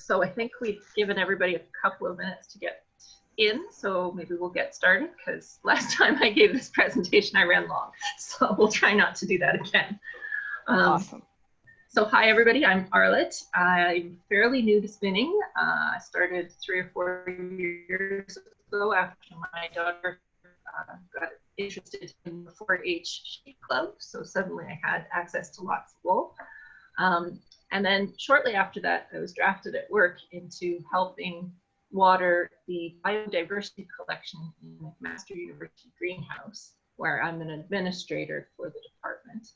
So I think we've given everybody a couple of minutes to get in, so maybe we'll get started, because last time I gave this presentation I ran long, so we'll try not to do that again. Awesome. So hi everybody, I'm Arlette. I'm fairly new to spinning. I started 3 or 4 years ago after my daughter got interested in the 4-H sheep club, so suddenly I had access to lots of wool. And then shortly after that, I was drafted at work into helping water the biodiversity collection in McMaster University greenhouse, where I'm an administrator for the department,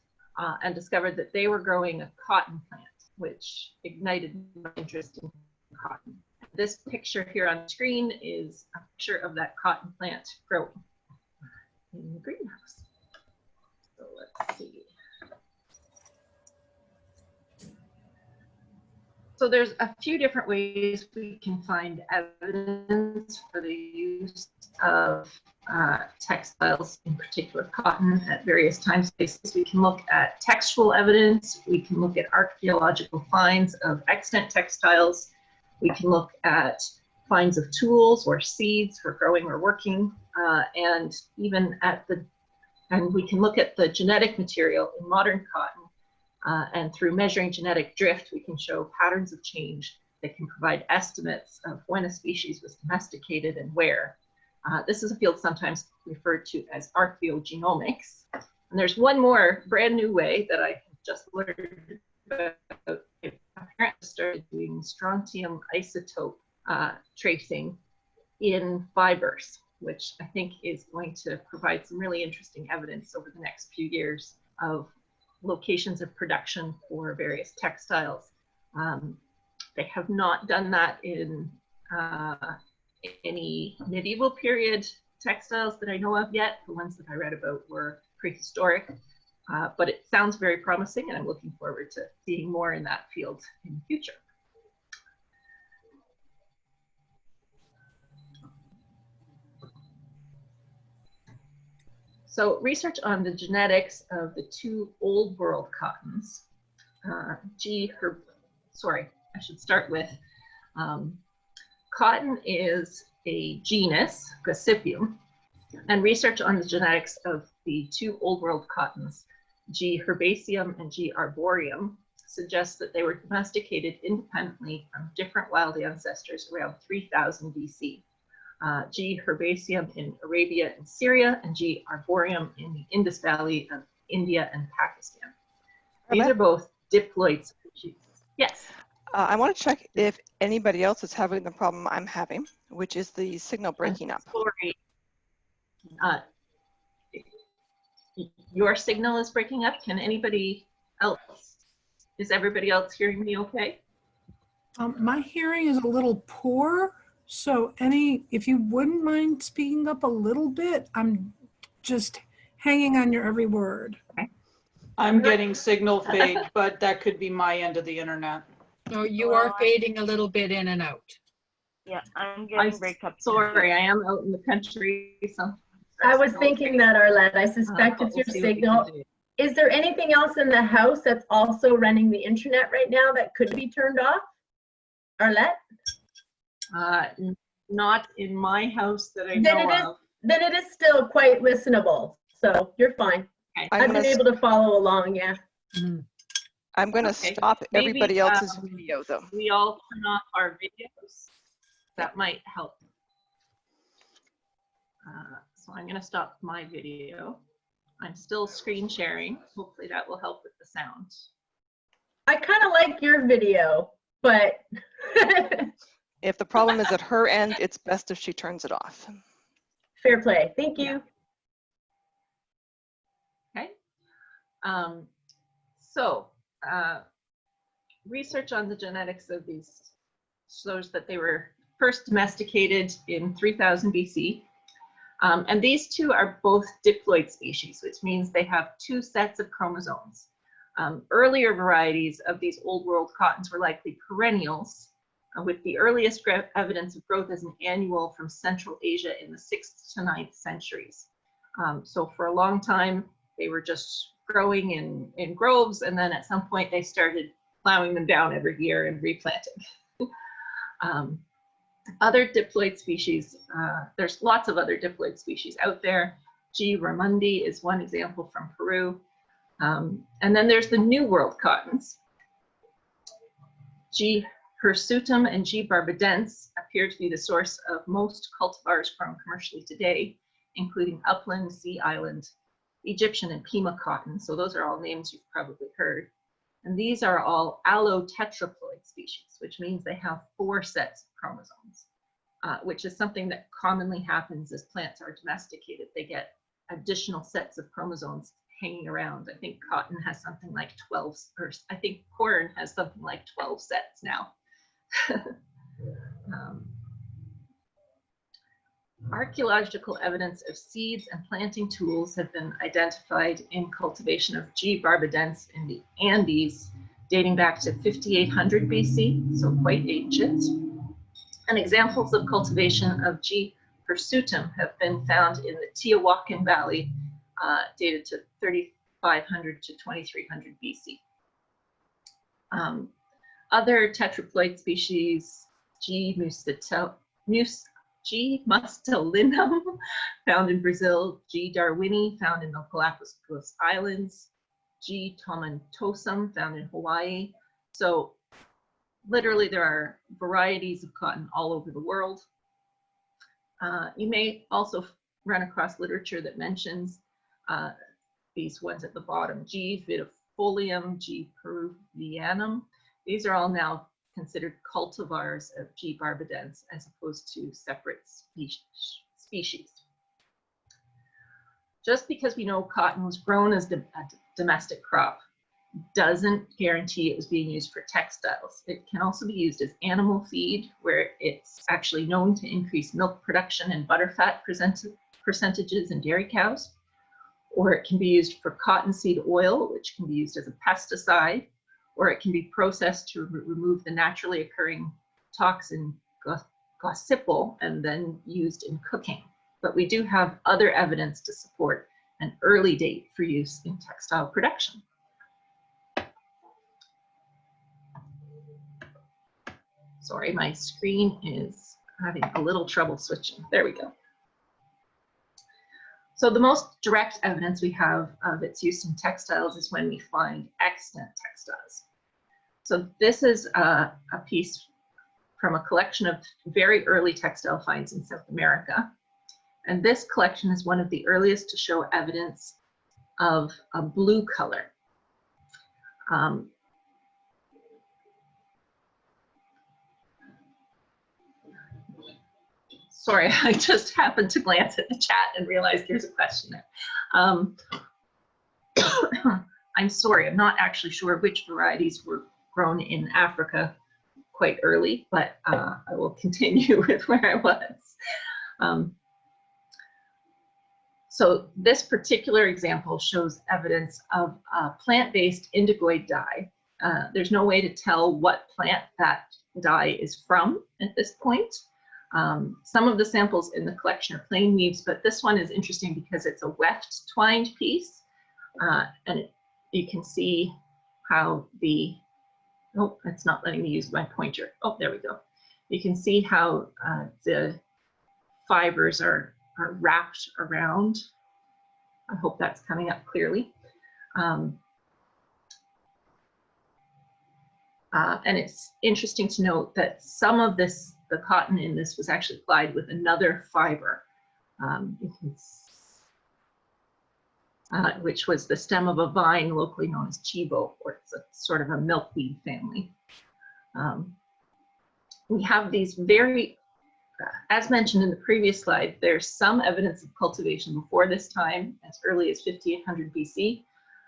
and discovered that they were growing a cotton plant, which ignited my interest in cotton. This picture here on the screen is a picture of that cotton plant growing in the greenhouse. So let's see. So there's a few different ways we can find evidence for the use of textiles, in particular cotton, at various time spaces. We can look at textual evidence. We can look at archaeological finds of extant textiles. We can look at finds of tools or seeds for growing or working, and even and we can look at the genetic material in modern cotton. And through measuring genetic drift, we can show patterns of change that can provide estimates of when a species was domesticated and where. This is a field sometimes referred to as archaeogenomics. And there's one more brand new way that I just learned about. Apparently started doing strontium isotope tracing in fibers, which I think is going to provide some really interesting evidence over the next few years of locations of production for various textiles. They have not done that in any medieval period textiles that I know of yet. The ones that I read about were prehistoric, but it sounds very promising, and I'm looking forward to seeing more in that field in the future. So research on the genetics of the 2 old world cottons, I should start with, cotton is a genus, Gossypium, and research on the genetics of the 2 old world cottons, G. herbaceum and G. arboreum, suggests that they were domesticated independently from different wild ancestors around 3000 BC. G. herbaceum in Arabia and Syria, and G. arboreum in the Indus Valley of India and Pakistan. These are both diploid species. Yes? I want to check if anybody else is having the problem I'm having, which is the signal breaking up. Sorry. Your signal is breaking up. Can anybody else? Is everybody else hearing me okay? My hearing is a little poor. So if you wouldn't mind speaking up a little bit, I'm just hanging on your every word. Okay. I'm getting signal fade, but that could be my end of the internet. No, you are fading a little bit in and out. Yeah, I'm getting breakup. Sorry, I am out in the country. So I was thinking that, Arlette. I suspect it's your signal. Is there anything else in the house that's also running the internet right now that could be turned off? Arlette? Not in my house that I know of. Then it is still quite listenable, so you're fine. Okay. I've been able to follow along, yeah. I'm going to stop everybody else's video, though. We all turn off our videos. That might help. So I'm going to stop my video. I'm still screen sharing. Hopefully that will help with the sound. I kind of like your video, but If the problem is at her end, it's best if she turns it off. fair play. Thank you. Okay. Research on the genetics of these shows that they were first domesticated in 3000 BC. And these 2 are both diploid species, which means they have 2 sets of chromosomes. Earlier varieties of these old world cottons were likely perennials, with the earliest evidence of growth as an annual from Central Asia in the 6th to 9th centuries. So for a long time, they were just growing in groves, and then at some point they started plowing them down every year and replanting. Other diploid species, there's lots of other diploid species out there. G. ramundi is one example from Peru. And then there's the New World cottons. G. hirsutum and G. barbadense appear to be the source of most cultivars grown commercially today, including upland, sea island, Egyptian, and Pima cotton. So those are all names you've probably heard. And these are all allotetraploid species, which means they have 4 sets of chromosomes, which is something that commonly happens as plants are domesticated. They get additional sets of chromosomes hanging around. I think cotton has something like 12, or I think corn has something like 12 sets now. Archaeological evidence of seeds and planting tools have been identified in cultivation of G. barbadense in the Andes, dating back to 5800 BC, so quite ancient. And examples of cultivation of G. hirsutum have been found in the Teotihuacan Valley, dated to 3500 to 2300 BC. Other tetraploid species, G. mustelinum, found in Brazil, G. darwini, found in the Galapagos Islands, G. tomentosum, found in Hawaii. So literally there are varieties of cotton all over the world. You may also run across literature that mentions these ones at the bottom, G. vidifolium, G. peruvianum. These are all now considered cultivars of G. barbadense as opposed to separate species. Just because we know cotton was grown as a domestic crop doesn't guarantee it was being used for textiles. It can also be used as animal feed, where it's actually known to increase milk production and butterfat percentages in dairy cows. Or it can be used for cottonseed oil, which can be used as a pesticide, or it can be processed to remove the naturally occurring toxin gossypol and then used in cooking. But we do have other evidence to support an early date for use in textile production. Sorry, my screen is having a little trouble switching. There we go. So the most direct evidence we have of its use in textiles is when we find extant textiles. So this is a piece from a collection of very early textile finds in South America. And this collection is one of the earliest to show evidence of a blue color. Sorry, I just happened to glance at the chat and realized there's a question there. I'm sorry, I'm not actually sure which varieties were grown in Africa quite early, but I will continue with where I was. So this particular example shows evidence of a plant-based indigoid dye. There's no way to tell what plant that dye is from at this point. Some of the samples in the collection are plain weaves, but this one is interesting because it's a weft twined piece. And you can see how the, oh, it's not letting me use my pointer. Oh, there we go. You can see how the fibers are wrapped around. I hope that's coming up clearly. And it's interesting to note that some of this, the cotton in this, was actually applied with another fiber, which was the stem of a vine locally known as chivo, or it's a sort of a milkweed family. We have these very, as mentioned in the previous slide, there's some evidence of cultivation before this time, as early as 5800 BC,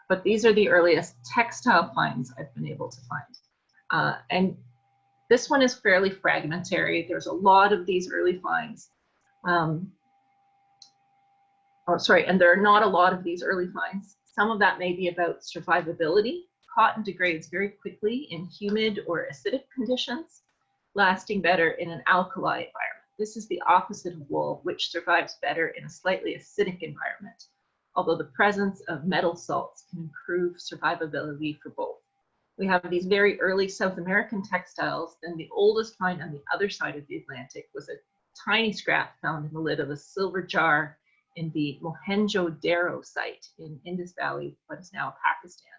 but these are the earliest textile finds I've been able to find. And this one is fairly fragmentary. There's a lot of these early finds. And there are not a lot of these early finds. Some of that may be about survivability. Cotton degrades very quickly in humid or acidic conditions, lasting better in an alkali environment. This is the opposite of wool, which survives better in a slightly acidic environment, although the presence of metal salts can improve survivability for both. We have these very early South American textiles, and the oldest find on the other side of the Atlantic was a tiny scrap found in the lid of a silver jar in the Mohenjo-Daro site in Indus Valley, what is now Pakistan.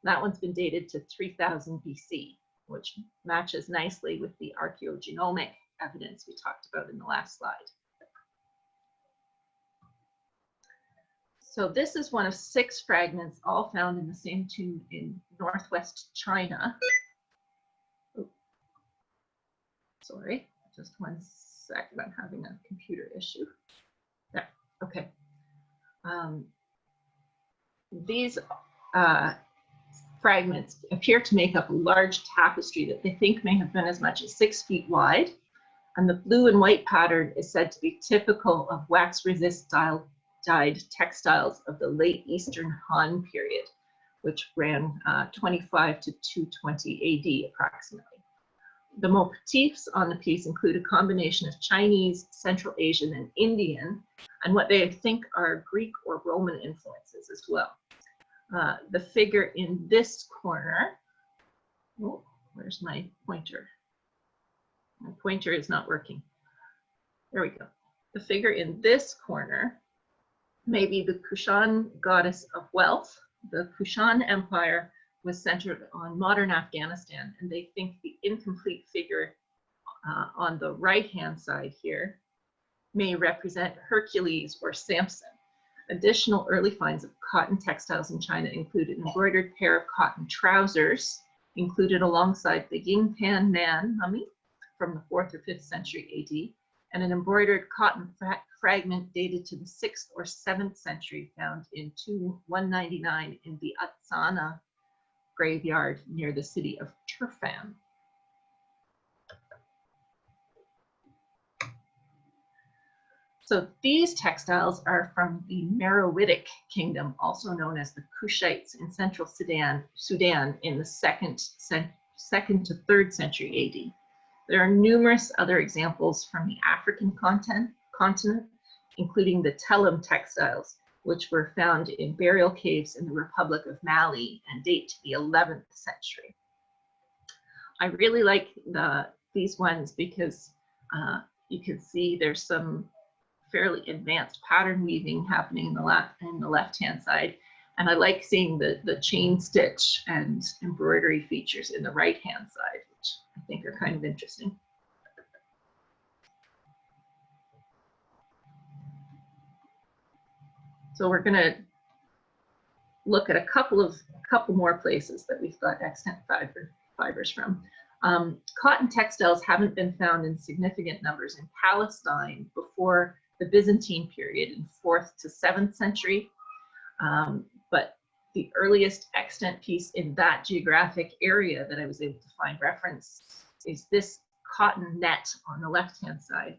That one's been dated to 3000 BC, which matches nicely with the archaeogenomic evidence we talked about in the last slide. So this is one of 6 fragments, all found in the same tomb in northwest China. Oh, sorry, just one second, I'm having a computer issue. There, okay. These fragments appear to make up a large tapestry that they think may have been as much as 6 feet wide. And the blue and white pattern is said to be typical of wax resist style dyed textiles of the late Eastern Han period, which ran 25 to 220 AD approximately. The motifs on the piece include a combination of Chinese, Central Asian, and Indian, and what they think are Greek or Roman influences as well. The figure in this corner, oh, where's my pointer? My pointer is not working. There we go. The figure in this corner may be the Kushan goddess of wealth. The Kushan Empire was centered on modern Afghanistan, and they think the incomplete figure on the right-hand side here may represent Hercules or Samson. Additional early finds of cotton textiles in China include an embroidered pair of cotton trousers, included alongside the Yingpan Man mummy from the 4th or 5th century AD, and an embroidered cotton fragment dated to the 6th or 7th century found in 199 in the Atsana graveyard near the city of Turfan. So these textiles are from the Meroitic kingdom, also known as the Kushites in central Sudan in the 2nd to 3rd century AD. There are numerous other examples from the African continent, including the Telem textiles, which were found in burial caves in the Republic of Mali and date to the 11th century. I really like these ones because you can see there's some fairly advanced pattern weaving happening in the left-hand side. And I like seeing the chain stitch and embroidery features in the right-hand side, which I think are kind of interesting. So we're gonna look at a couple more places that we've got extant fibers from. Cotton textiles haven't been found in significant numbers in Palestine before the Byzantine period in 4th to 7th century. But the earliest extant piece in that geographic area that I was able to find reference is this cotton net on the left-hand side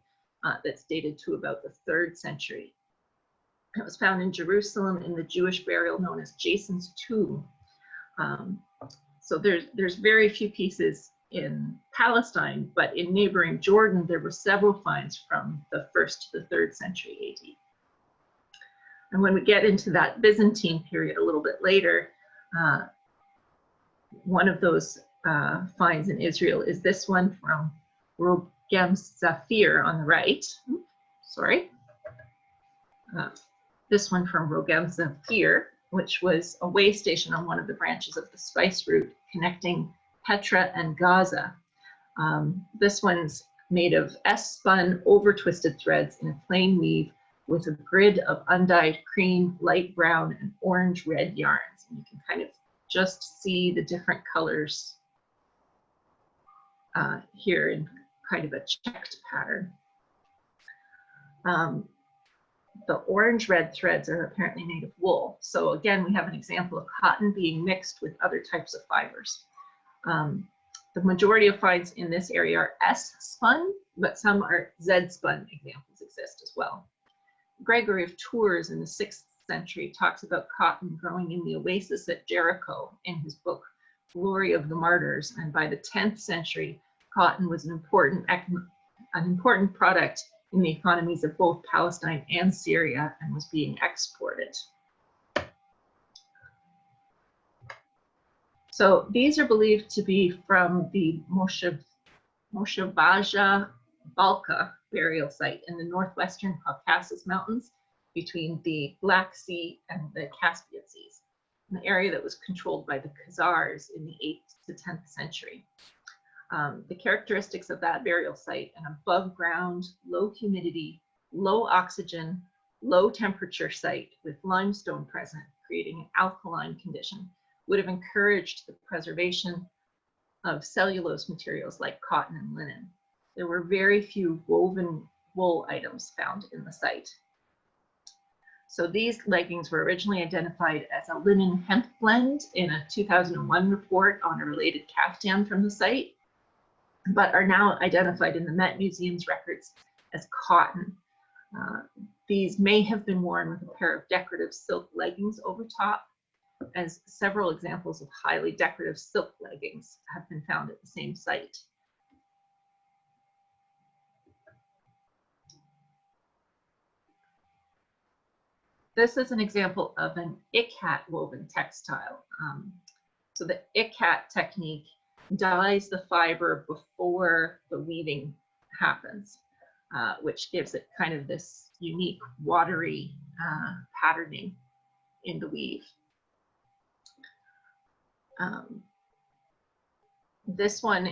that's dated to about the 3rd century. It was found in Jerusalem in the Jewish burial known as Jason's tomb. So there's very few pieces in Palestine, but in neighboring Jordan, there were several finds from the 1st to the 3rd century AD. And when we get into that Byzantine period a little bit later, one of those finds in Israel is this one from Rogem Zafir on the right. Sorry. This one from Rogem Zafir, which was a way station on one of the branches of the spice route connecting Petra and Gaza. This one's made of spun over twisted threads in a plain weave with a grid of undyed cream, light brown, and orange red yarns. And you can kind of just see the different colors here in kind of a checked pattern. The orange red threads are apparently made of wool. So again, we have an example of cotton being mixed with other types of fibers. The majority of finds in this area are S-spun, but some are Z-spun examples exist as well. Gregory of Tours in the 6th century talks about cotton growing in the oasis at Jericho in his book, Glory of the Martyrs. And by the 10th century, cotton was an important product in the economies of both Palestine and Syria and was being exported. So these are believed to be from the Moshevaja Balka burial site in the northwestern Caucasus Mountains between the Black Sea and the Caspian Seas, an area that was controlled by the Khazars in the 8th to 10th century. The characteristics of that burial site, an above ground, low humidity, low oxygen, low temperature site with limestone present, creating an alkaline condition, would have encouraged the preservation of cellulose materials like cotton and linen. There were very few woven wool items found in the site. So these leggings were originally identified as a linen hemp blend in a 2001 report on a related caftan from the site, but are now identified in the Met Museum's records as cotton. These may have been worn with a pair of decorative silk leggings over top, as several examples of highly decorative silk leggings have been found at the same site. This is an example of an Cat woven textile. So the Cat technique dyes the fiber before the weaving happens, which gives it kind of this unique watery patterning in the weave. This one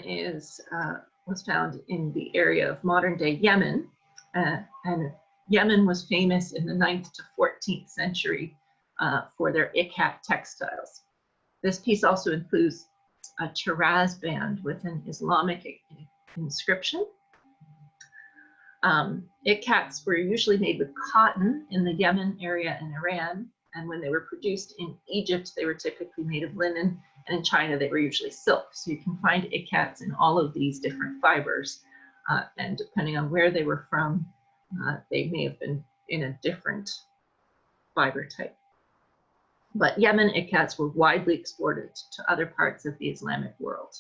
was found in the area of modern-day Yemen, and Yemen was famous in the 9th to 14th century for their Cat textiles. This piece also includes a Taraz band with an Islamic inscription. Cats were usually made with cotton in the Yemen area and Iran, and when they were produced in Egypt, they were typically made of linen, and in China, they were usually silk. So you can find Cats in all of these different fibers, and depending on where they were from, they may have been in a different fiber type. But Yemen Cats were widely exported to other parts of the Islamic world.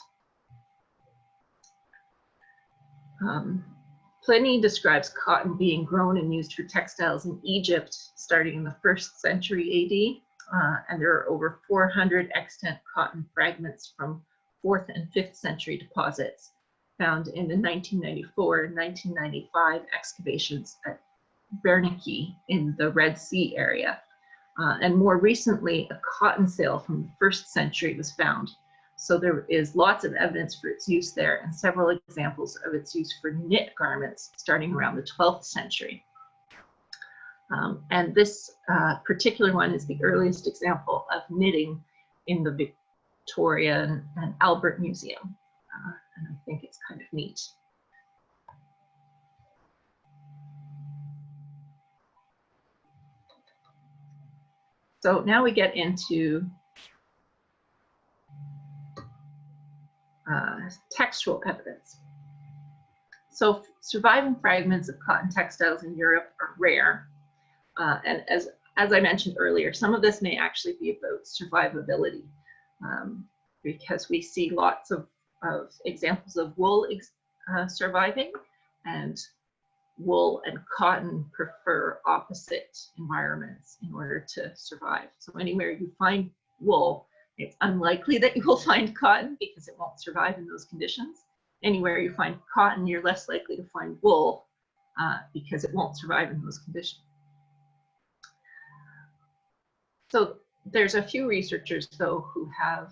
Pliny describes cotton being grown and used for textiles in Egypt starting in the 1st century AD, and there are over 400 extant cotton fragments from 4th and 5th century deposits found in the 1994 and 1995 excavations at Berniki in the Red Sea area. And more recently, a cotton sail from the 1st century was found. So there is lots of evidence for its use there and several examples of its use for knit garments starting around the 12th century. And this particular one is the earliest example of knitting in the Victoria and Albert Museum. And I think it's kind of neat. So now we get into textual evidence. So surviving fragments of cotton textiles in Europe are rare. And as I mentioned earlier, some of this may actually be about survivability, because we see lots of examples of wool surviving, and wool and cotton prefer opposite environments in order to survive. So anywhere you find wool, it's unlikely that you will find cotton because it won't survive in those conditions. Anywhere you find cotton, you're less likely to find wool because it won't survive in those conditions. So there's a few researchers, though, who have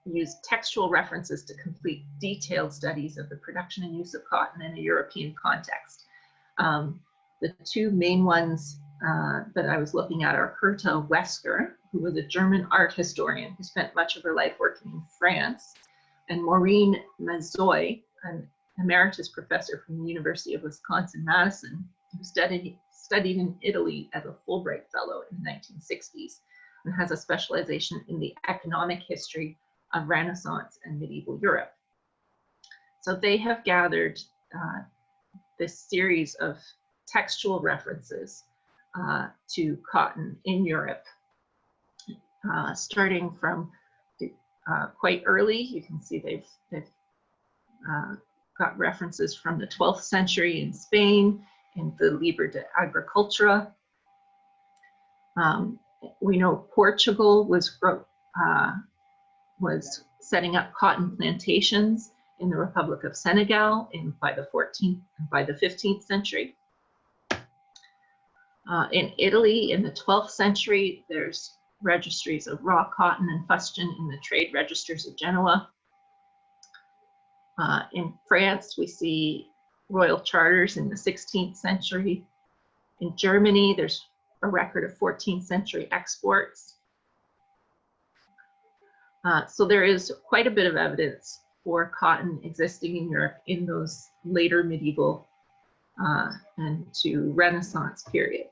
used textual references to complete detailed studies of the production and use of cotton in a European context. The two main ones that I was looking at are Herta Wesker, who was a German art historian who spent much of her life working in France, and Maureen Mazoy, an emeritus professor from the University of Wisconsin-Madison, who studied in Italy as a Fulbright Fellow in the 1960s and has a specialization in the economic history of Renaissance and medieval Europe. So they have gathered this series of textual references to cotton in Europe, starting from quite early. You can see they've got references from the 12th century in Spain, in the Liber de Agricultura. We know Portugal was was setting up cotton plantations in the Republic of Senegal by the 14th and by the 15th century. In Italy, in the 12th century, there's registries of raw cotton and fustian in the trade registers of Genoa. In France, we see royal charters in the 16th century. In Germany, there's a record of 14th century exports. So there is quite a bit of evidence for cotton existing in Europe in those later medieval and to Renaissance periods.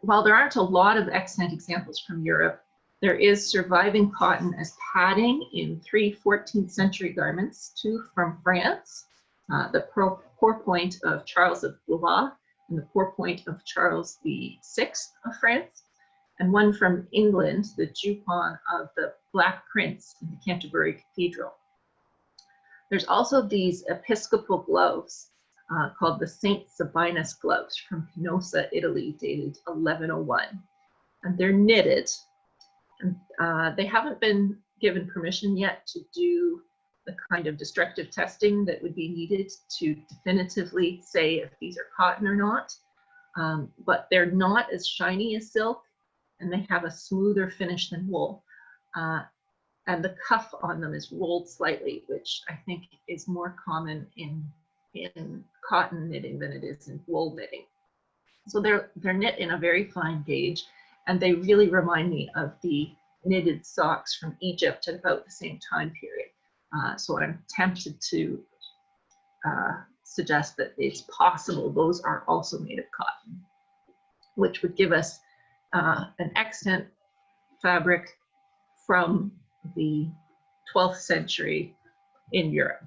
While there aren't a lot of extant examples from Europe, there is surviving cotton as padding in 3 14th century garments, 2 from France, the pourpoint of Charles of Blois and the pourpoint of Charles VI of France, and 1 from England, the jupon of the Black Prince in the Canterbury Cathedral. There's also these Episcopal gloves called the Saint Sabinus gloves from Canossa, Italy, dated 1101. And they're knitted. And they haven't been given permission yet to do the kind of destructive testing that would be needed to definitively say if these are cotton or not. But they're not as shiny as silk, and they have a smoother finish than wool. And the cuff on them is rolled slightly, which I think is more common in cotton knitting than it is in wool knitting. So they're knit in a very fine gauge, and they really remind me of the knitted socks from Egypt at about the same time period. So I'm tempted to suggest that it's possible those are also made of cotton, which would give us an extant fabric from the 12th century in Europe.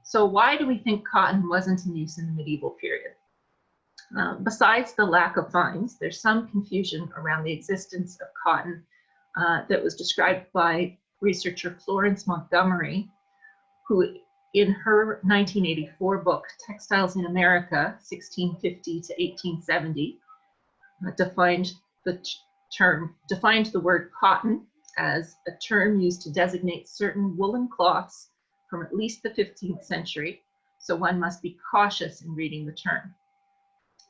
So why do we think cotton wasn't in use in the medieval period? Besides the lack of finds, there's some confusion around the existence of cotton that was described by researcher Florence Montgomery, who in her 1984 book, Textiles in America, 1650 to 1870, defined the word cotton as a term used to designate certain woolen cloths from at least the 15th century, so one must be cautious in reading the term.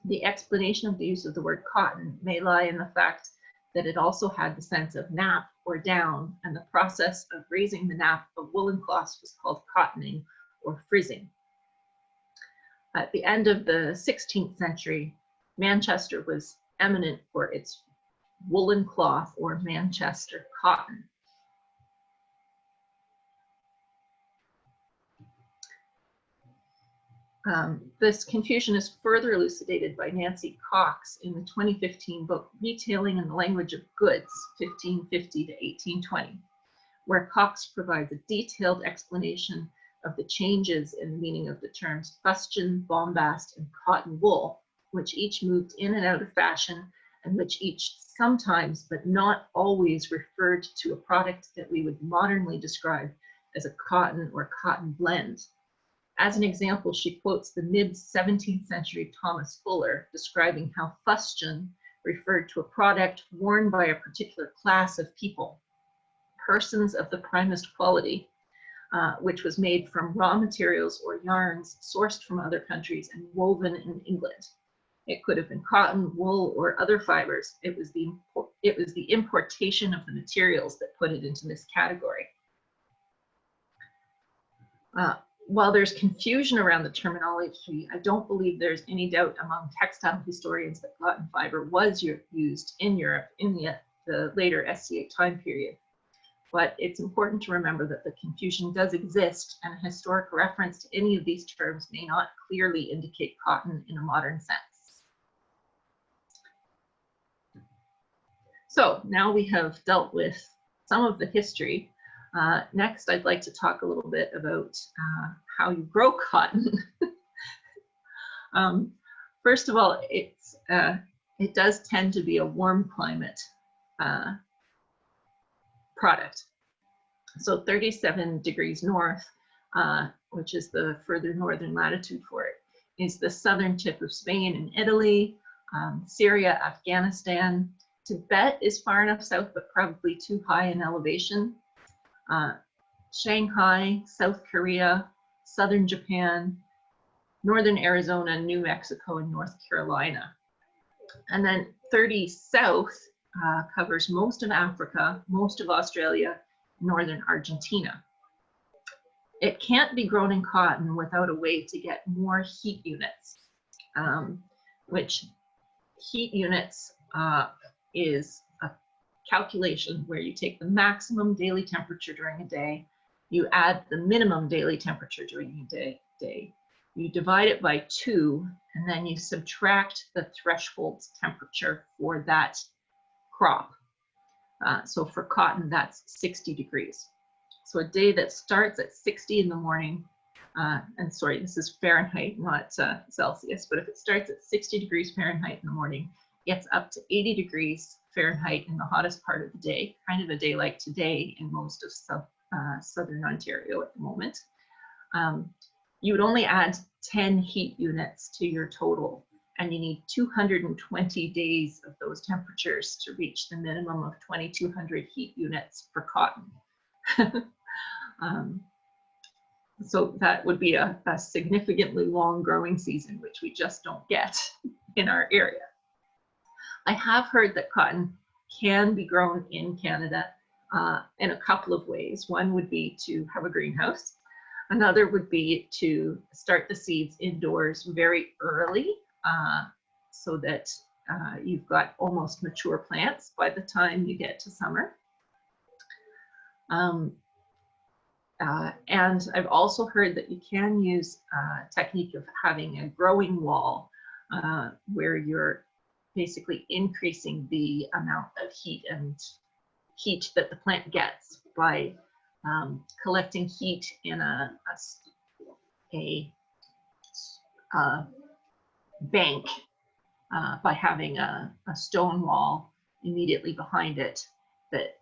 The explanation of the use of the word cotton may lie in the fact that it also had the sense of nap or down, and the process of raising the nap of woolen cloths was called cottoning or frizzing. At the end of the 16th century, Manchester was eminent for its woolen cloth or Manchester cotton. This confusion is further elucidated by Nancy Cox in the 2015 book, Retailing in the Language of Goods, 1550 to 1820, where Cox provides a detailed explanation of the changes in the meaning of the terms fustian, bombast, and cotton wool, which each moved in and out of fashion, and which each sometimes, but not always, referred to a product that we would modernly describe as a cotton or cotton blend. As an example, she quotes the mid-17th century Thomas Fuller describing how fustian referred to a product worn by a particular class of people, persons of the primest quality, which was made from raw materials or yarns sourced from other countries and woven in England. It could have been cotton, wool, or other fibers. It was the importation of the materials that put it into this category. While there's confusion around the terminology, I don't believe there's any doubt among textile historians that cotton fiber was used in Europe in the later SCA time period. But it's important to remember that the confusion does exist, and a historic reference to any of these terms may not clearly indicate cotton in a modern sense. So now we have dealt with some of the history. Next, I'd like to talk a little bit about how you grow cotton. First of all, it does tend to be a warm climate product. So 37 degrees north which is the further northern latitude for it, is the southern tip of Spain and Italy, Syria, Afghanistan. Tibet is far enough south, but probably too high in elevation. Shanghai, South Korea, southern Japan, northern Arizona, New Mexico, and North Carolina. And then 30 south covers most of Africa, most of Australia, northern Argentina. It can't be grown in cotton without a way to get more heat units, which heat units is a calculation where you take the maximum daily temperature during a day, you add the minimum daily temperature during a day, you divide it by 2, and then you subtract the threshold temperature for that crop. So for cotton, that's 60 degrees. So a day that starts at 60 in the morning, and sorry, this is Fahrenheit, not Celsius, but if it starts at 60 degrees Fahrenheit in the morning, gets up to 80 degrees Fahrenheit in the hottest part of the day, kind of a day like today in most of southern Ontario at the moment. You would only add 10 heat units to your total, and you need 220 days of those temperatures to reach the minimum of 2,200 heat units for cotton. So that would be a significantly long growing season, which we just don't get in our area. I have heard that cotton can be grown in Canada in a couple of ways. One would be to have a greenhouse. Another would be to start the seeds indoors very early so that you've got almost mature plants by the time you get to summer. And I've also heard that you can use a technique of having a growing wall where you're basically increasing the amount of heat that the plant gets by collecting heat in a bank by having a stone wall immediately behind it that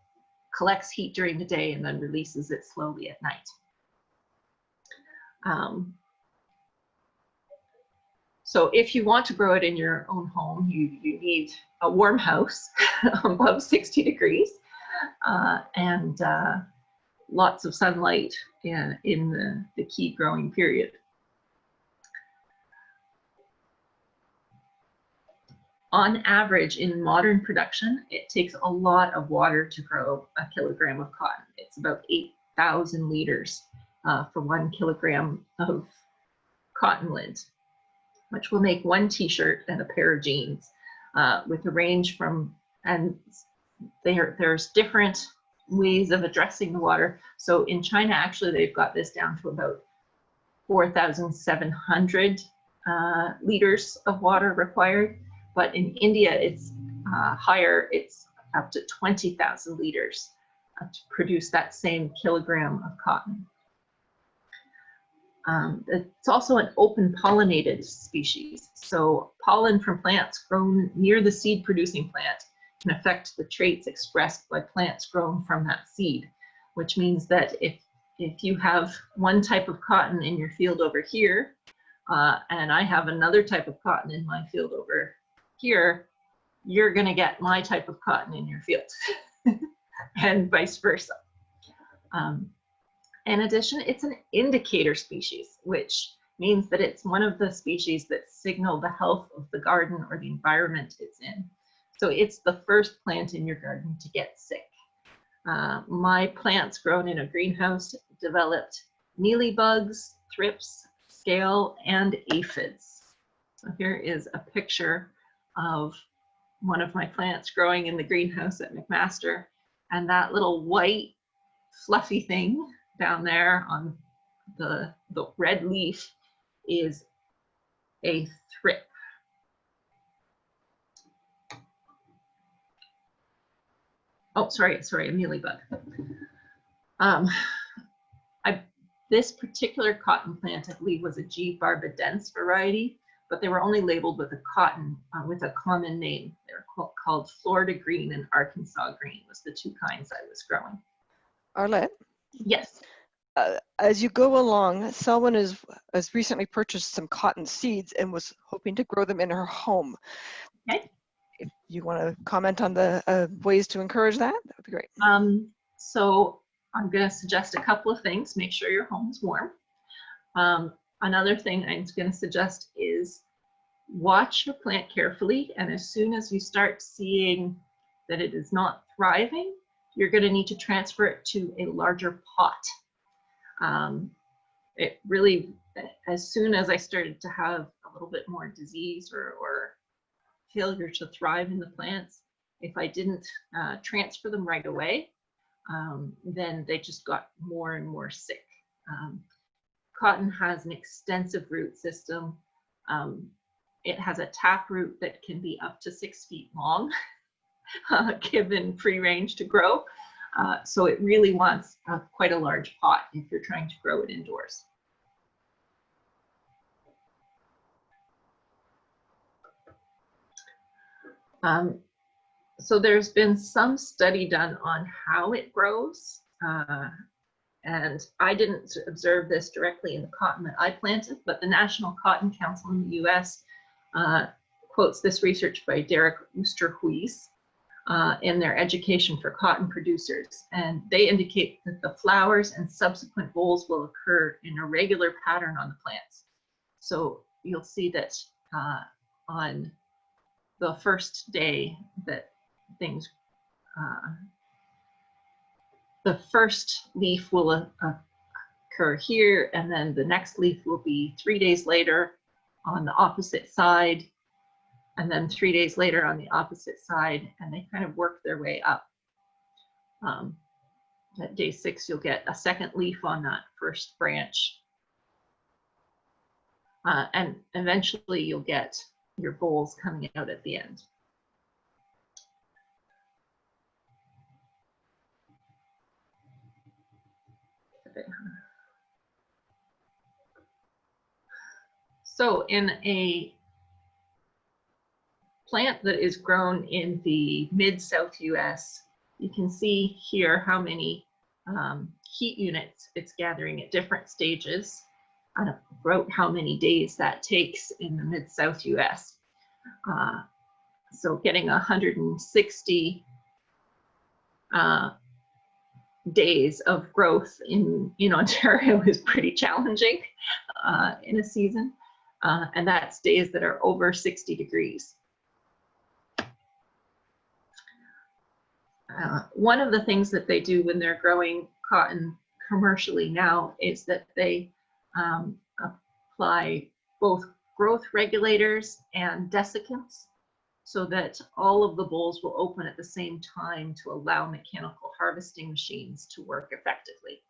collects heat during the day and then releases it slowly at night. So if you want to grow it in your own home, you need a warm house above 60 degrees and lots of sunlight in the key growing period. On average, in modern production, it takes a lot of water to grow a kilogram of cotton. It's about 8,000 liters for 1 kilogram of cotton lint, which will make 1 t-shirt and a pair of jeans with a range from, and there's different ways of addressing the water. So in China, actually, they've got this down to about 4,700 liters of water required. But in India, it's higher, it's up to 20,000 liters to produce that same kilogram of cotton. It's also an open pollinated species. So pollen from plants grown near the seed producing plant can affect the traits expressed by plants grown from that seed, which means that if you have one type of cotton in your field over here, and I have another type of cotton in my field over here, you're going to get my type of cotton in your field and vice versa. In addition, it's an indicator species, which means that it's one of the species that signal the health of the garden or the environment it's in. So it's the first plant in your garden to get sick. My plants grown in a greenhouse developed mealybugs, thrips, scale, and aphids. So here is a picture of one of my plants growing in the greenhouse at McMaster, and that little white fluffy thing down there on the red leaf is a thrip. Oh, sorry, a mealybug. This particular cotton plant, I believe, was a G. barbadense variety, but they were only labeled with a cotton, with a common name. They were called Florida Green and Arkansas Green was the 2 kinds I was growing. Arlette? Yes. as you go along, Selwyn has recently purchased some cotton seeds and was hoping to grow them in her home. Okay. If you want to comment on the ways to encourage that, that would be great. So I'm going to suggest a couple of things. Make sure your home's warm. Another thing I'm going to suggest is watch your plant carefully, and as soon as you start seeing that it is not thriving, you're going to need to transfer it to a larger pot. It really, as soon as I started to have a little bit more disease or failure to thrive in the plants, if I didn't transfer them right away, then they just got more and more sick. Cotton has an extensive root system. It has a taproot that can be up to 6 feet long, given free range to grow. So it really wants quite a large pot if you're trying to grow it indoors. So there's been some study done on how it grows. And I didn't observe this directly in the cotton that I planted, but the National Cotton Council in the US quotes this research by Derek Oosterhuis in their Education for Cotton Producers. And they indicate that the flowers and subsequent bolls will occur in a regular pattern on the plants. So you'll see that on the first day that things the first leaf will occur here, and then the next leaf will be 3 days later on the opposite side, and then 3 days later on the opposite side, and they kind of work their way up. At day 6, you'll get a second leaf on that first branch, and eventually you'll get your bolls coming out at the end. So in a plant that is grown in the mid-South US, you can see here how many heat units it's gathering at different stages. I wrote how many days that takes in the mid-South US. So getting 160 days of growth in Ontario is pretty challenging in a season. And that's days that are over 60 degrees. One of the things that they do when they're growing cotton commercially now is that they apply both growth regulators and desiccants so that all of the bolls will open at the same time to allow mechanical harvesting machines to work effectively.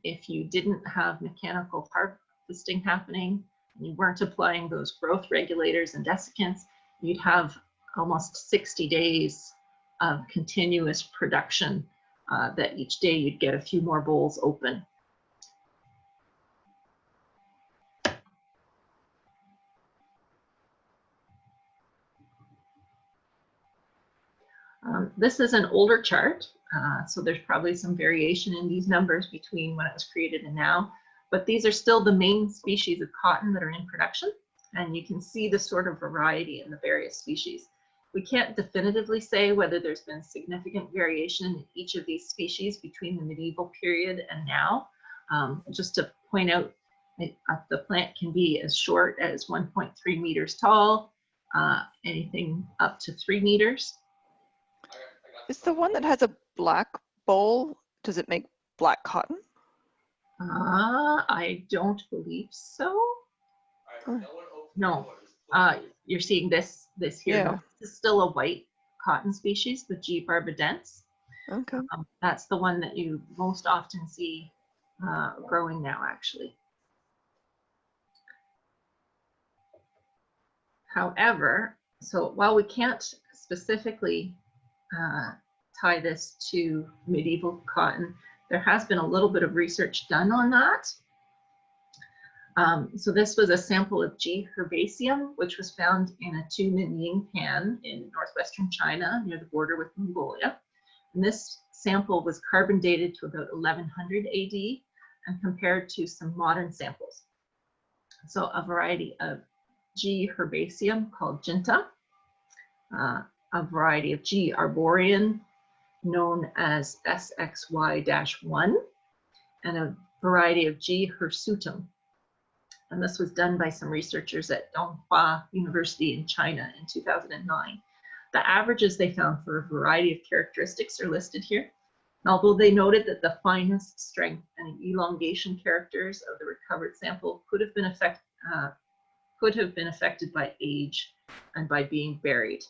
If you didn't have mechanical harvesting happening, and you weren't applying those growth regulators and desiccants, you'd have almost 60 days of continuous production that each day you'd get a few more bolls open. This is an older chart, so there's probably some variation in these numbers between when it was created and now, but these are still the main species of cotton that are in production, and you can see the sort of variety in the various species. We can't definitively say whether there's been significant variation in each of these species between the medieval period and now. Just to point out, the plant can be as short as 1.3 meters tall, anything up to 3 meters. Is the one that has a black bowl, does it make black cotton? I don't believe so. No, you're seeing this here. Yeah. No, this is still a white cotton species, the G. barbadense. Okay. That's the one that you most often see growing now, actually. However, so while we can't specifically tie this to medieval cotton, there has been a little bit of research done on that. So this was a sample of G. herbaceum, which was found in a tomb in Yingpan in northwestern China near the border with Mongolia. And this sample was carbon dated to about 1100 AD, and compared to some modern samples. So a variety of G. herbaceum called Ginta, a variety of G. arborean known as SXY-1, and a variety of G. hirsutum. And this was done by some researchers at Donghua University in China in 2009. The averages they found for a variety of characteristics are listed here. And although they noted that the fineness, strength, and elongation characters of the recovered sample could have been affected by age and by being buried.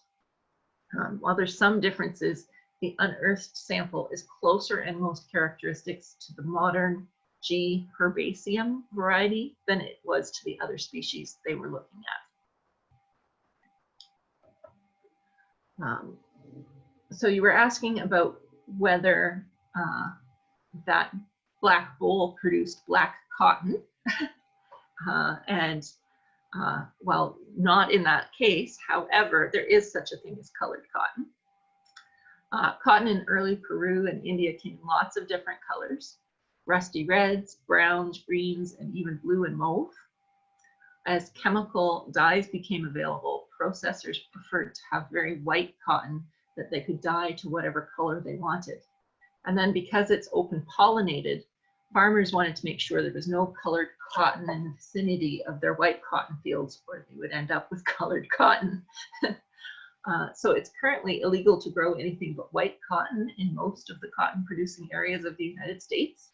While there's some differences, the unearthed sample is closer in most characteristics to the modern G. herbaceum variety than it was to the other species they were looking at. So you were asking about whether that black bowl produced black cotton. Well, not in that case. However, there is such a thing as colored cotton. Cotton in early Peru and India came in lots of different colors: rusty reds, browns, greens, and even blue and mauve. As chemical dyes became available, processors preferred to have very white cotton that they could dye to whatever color they wanted. And then because it's open pollinated, farmers wanted to make sure there was no colored cotton in the vicinity of their white cotton fields, or they would end up with colored cotton. So it's currently illegal to grow anything but white cotton in most of the cotton producing areas of the United States.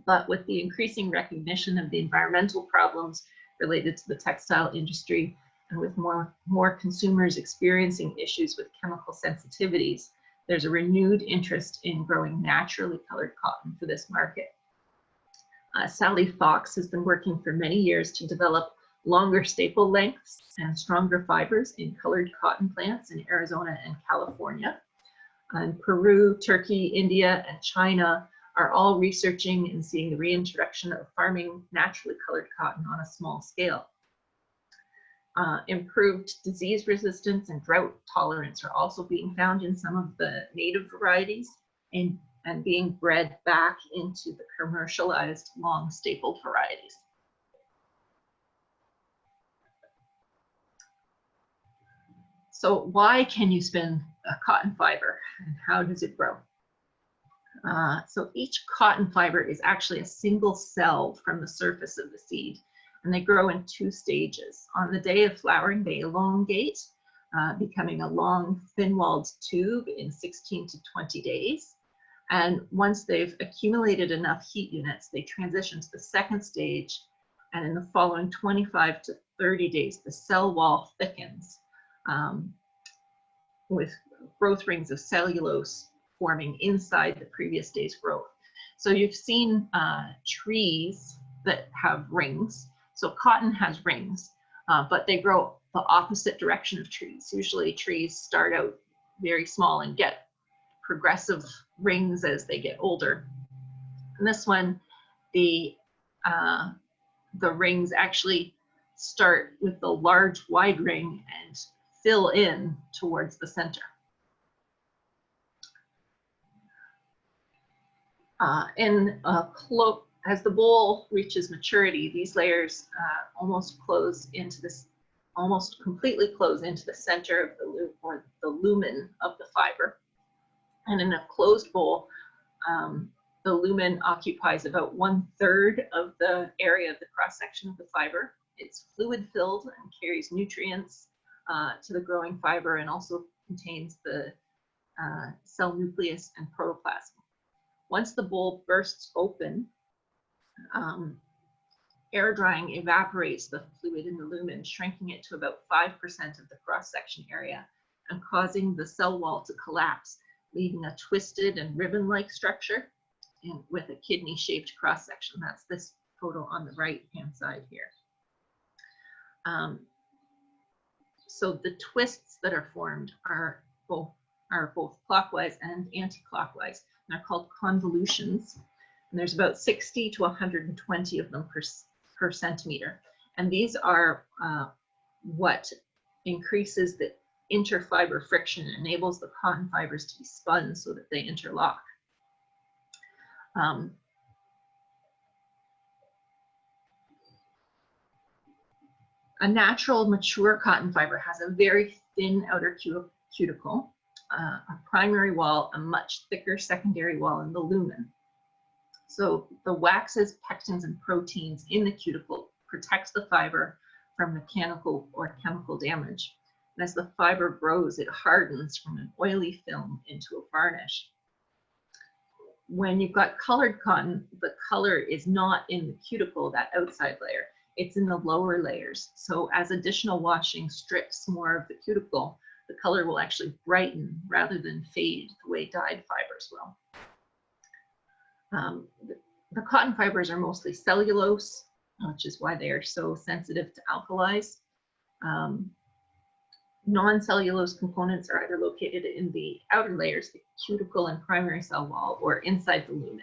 But with the increasing recognition of the environmental problems related to the textile industry, and with more consumers experiencing issues with chemical sensitivities, there's a renewed interest in growing naturally colored cotton for this market. Sally Fox has been working for many years to develop longer staple lengths and stronger fibers in colored cotton plants in Arizona and California. And Peru, Turkey, India, and China are all researching and seeing the reintroduction of farming naturally colored cotton on a small scale. Improved disease resistance and drought tolerance are also being found in some of the native varieties and being bred back into the commercialized long stapled varieties. So why can you spin a cotton fiber, and how does it grow? So each cotton fiber is actually a single cell from the surface of the seed, and they grow in two stages. On the day of flowering, they elongate, becoming a long, thin-walled tube in 16 to 20 days. And once they've accumulated enough heat units, they transition to the second stage, and in the following 25 to 30 days, the cell wall thickens with growth rings of cellulose forming inside the previous day's growth. So you've seen trees that have rings. So cotton has rings, but they grow the opposite direction of trees. Usually trees start out very small and get progressive rings as they get older. And this one, the rings actually start with the large wide ring and fill in towards the center. As the bowl reaches maturity, these layers almost completely close into the center of the lumen of the fiber. And in a closed bowl, the lumen occupies about 1/3 of the area of the cross-section of the fiber. It's fluid-filled and carries nutrients to the growing fiber, and also contains the cell nucleus and protoplasm. Once the bowl bursts open, air drying evaporates the fluid in the lumen, shrinking it to about 5% of the cross-section area and causing the cell wall to collapse, leaving a twisted and ribbon-like structure with a kidney-shaped cross-section. That's this photo on the right-hand side here. So the twists that are formed are both clockwise and anti-clockwise, and they're called convolutions. And there's about 60 to 120 of them per centimeter. And these are what increases the interfiber friction and enables the cotton fibers to be spun so that they interlock. A natural mature cotton fiber has a very thin outer cuticle, a primary wall, a much thicker secondary wall in the lumen. So the waxes, pectins, and proteins in the cuticle protects the fiber from mechanical or chemical damage. And as the fiber grows, it hardens from an oily film into a varnish. When you've got colored cotton, the color is not in the cuticle, that outside layer, it's in the lower layers. So as additional washing strips more of the cuticle, the color will actually brighten rather than fade the way dyed fibers will. The cotton fibers are mostly cellulose, which is why they are so sensitive to alkalis. Non-cellulose components are either located in the outer layers, the cuticle and primary cell wall, or inside the lumen.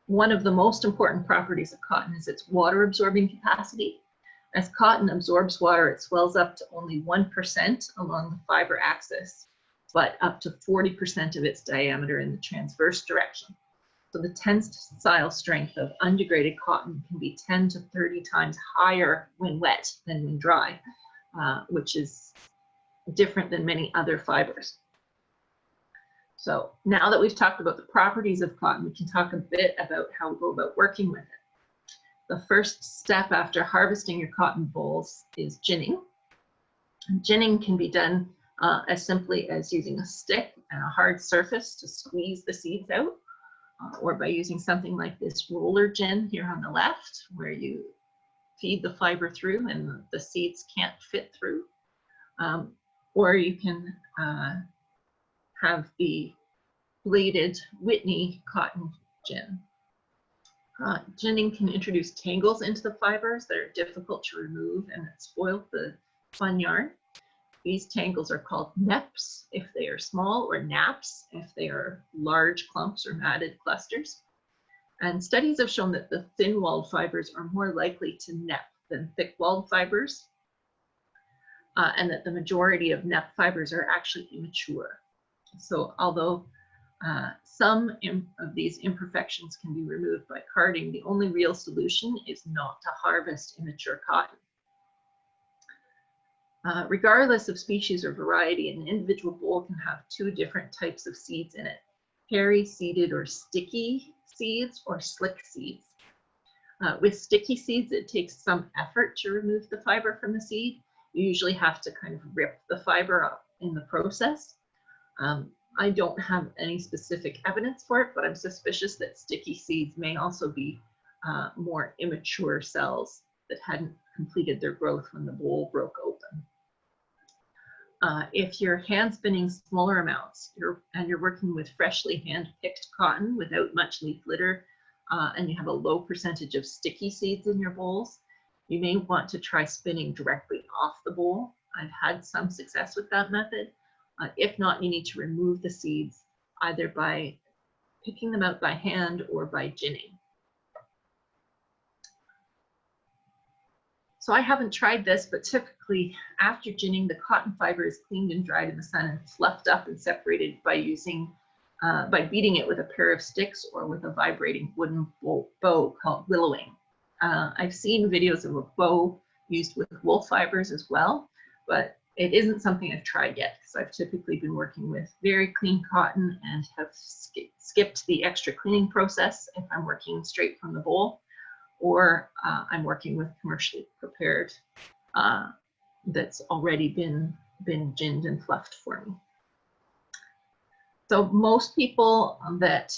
One of the most important properties of cotton is its water absorbing capacity. As cotton absorbs water, it swells up to only 1% along the fiber axis, but up to 40% of its diameter in the transverse direction. So the tensile strength of undegraded cotton can be 10 to 30 times higher when wet than when dry, which is different than many other fibers. So now that we've talked about the properties of cotton, we can talk a bit about how we go about working with it. The first step after harvesting your cotton bolls is ginning. Ginning can be done as simply as using a stick and a hard surface to squeeze the seeds out, or by using something like this roller gin here on the left, where you feed the fiber through and the seeds can't fit through. Or you can have the bladed Whitney cotton gin. Ginning can introduce tangles into the fibers that are difficult to remove and that spoil the spun yarn. These tangles are called neps if they are small, or naps if they are large clumps or matted clusters. And studies have shown that the thin-walled fibers are more likely to nep than thick-walled fibers, and that the majority of nep fibers are actually immature. So although some of these imperfections can be removed by carding, the only real solution is not to harvest immature cotton. Regardless of species or variety, an individual boll can have two different types of seeds in it: hairy seeded or sticky seeds, or slick seeds. With sticky seeds, it takes some effort to remove the fiber from the seed. You usually have to kind of rip the fiber up in the process. I don't have any specific evidence for it, but I'm suspicious that sticky seeds may also be more immature cells that hadn't completed their growth when the boll broke open. If you're hand spinning smaller amounts and you're working with freshly hand-picked cotton without much leaf litter, and you have a low percentage of sticky seeds in your bowls, you may want to try spinning directly off the bowl. I've had some success with that method. If not, you need to remove the seeds either by picking them out by hand or by ginning. So I haven't tried this, but typically after ginning, the cotton fiber is cleaned and dried in the sun and fluffed up and separated by beating it with a pair of sticks or with a vibrating wooden bow called willowing. I've seen videos of a bow used with wool fibers as well, but it isn't something I've tried yet because I've typically been working with very clean cotton and have skipped the extra cleaning process if I'm working straight from the bowl, or I'm working with commercially prepared that's already been ginned and fluffed for me. So most people that